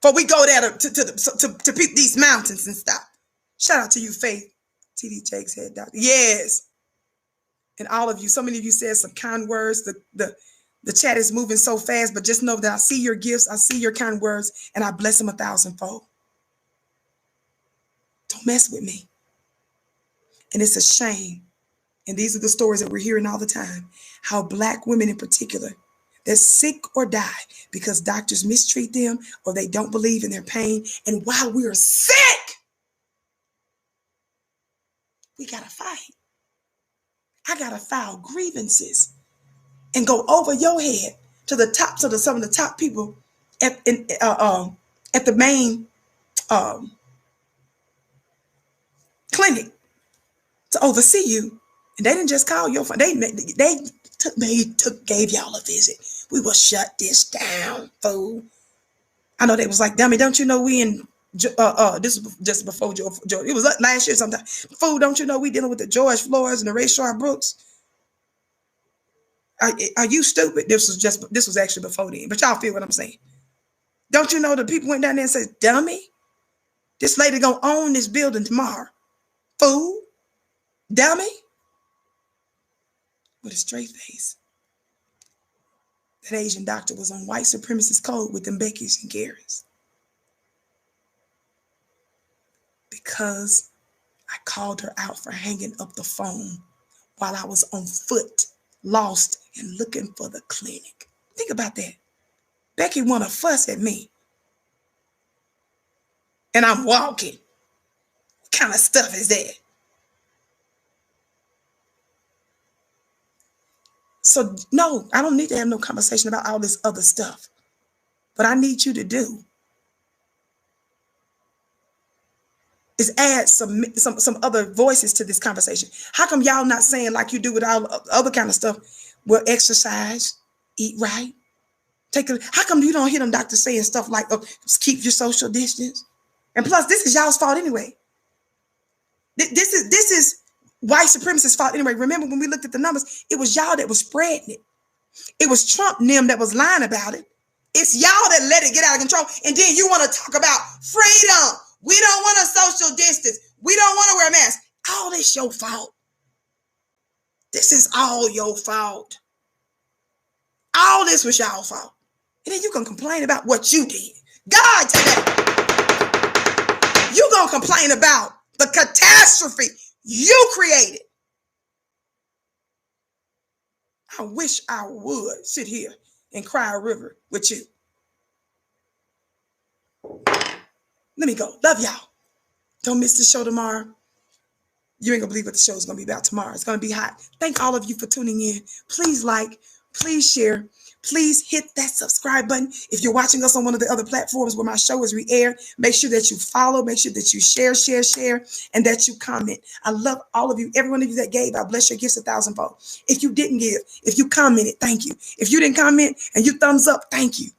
For we go there to peep these mountains and stuff. Shout out to you, Faith. TD Jakes head doctor. Yes. And all of you, so many of you said some kind words. The chat is moving so fast, but just know that I see your gifts, I see your kind words, and I bless them 1,000-fold. Don't mess with me. And it's a shame. And these are the stories that we're hearing all the time. How Black women in particular, they're sick or die because doctors mistreat them or they don't believe in their pain. And while we're sick, we got to fight. I got to file grievances and go over your head to the tops of some of the top people at the main clinic to oversee you. And they didn't just call your phone. They gave y'all a visit. We will shut this down, fool. I know they was like, dummy, don't you know we in this was just before George. It was last year sometime. Fool, don't you know we dealing with the George Floyds and the Rayshard Brooks? Are you stupid? This was actually before then, but y'all feel what I'm saying. Don't you know the people went down there and said, dummy, this lady gonna own this building tomorrow. Fool, dummy, with a straight face. That Asian doctor was on white supremacist code with them Beckys and Garys. Because I called her out for hanging up the phone while I was on foot, lost and looking for the clinic. Think about that. Becky want to fuss at me. And I'm walking. What kind of stuff is that? So no, I don't need to have no conversation about all this other stuff. What I need you to do is add some other voices to this conversation. How come y'all not saying like you do with all other kind of stuff? Well, exercise, eat right. How come you don't hear them doctors saying stuff like, oh, keep your social distance? And plus, this is y'all's fault anyway. This is white supremacist fault anyway. Remember when we looked at the numbers, it was y'all that was spreading it. It was Trump and them that was lying about it. It's y'all that let it get out of control. And then you want to talk about freedom. We don't want to social distance. We don't want to wear masks. All this your fault. This is all your fault. All this was y'all fault. And then you can complain about what you did. God, today, you gonna complain about the catastrophe you created. I wish I would sit here and cry a river with you. Let me go. Love y'all. Don't miss the show tomorrow. You ain't gonna believe what the show is gonna be about tomorrow. It's gonna be hot. Thank all of you for tuning in. Please like, please share, please hit that subscribe button. If you're watching us on one of the other platforms where my show is re-aired, make sure that you follow, make sure that you share, and that you comment. I love all of you. Every one of you that gave, I bless your gifts 1,000-fold. If you didn't give, if you commented, thank you. If you didn't comment and you thumbs up, thank you.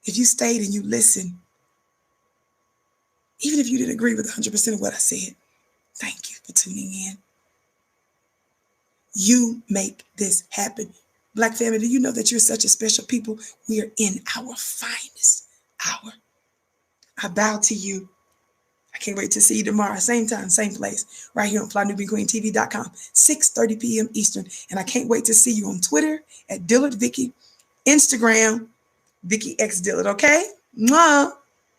If you stayed and you listened, even if you didn't agree with 100% of what I said, thank you for tuning in. You make this happen. Black family, do you know that you're such a special people? We are in our finest hour. I bow to you. I can't wait to see you tomorrow. Same time, same place, right here on FlyNewBeanQueenTV.com, 6:30 p.m. Eastern. And I can't wait to see you on Twitter at Dillard Vicky, Instagram, Vicky X Dillard, okay? Mwah.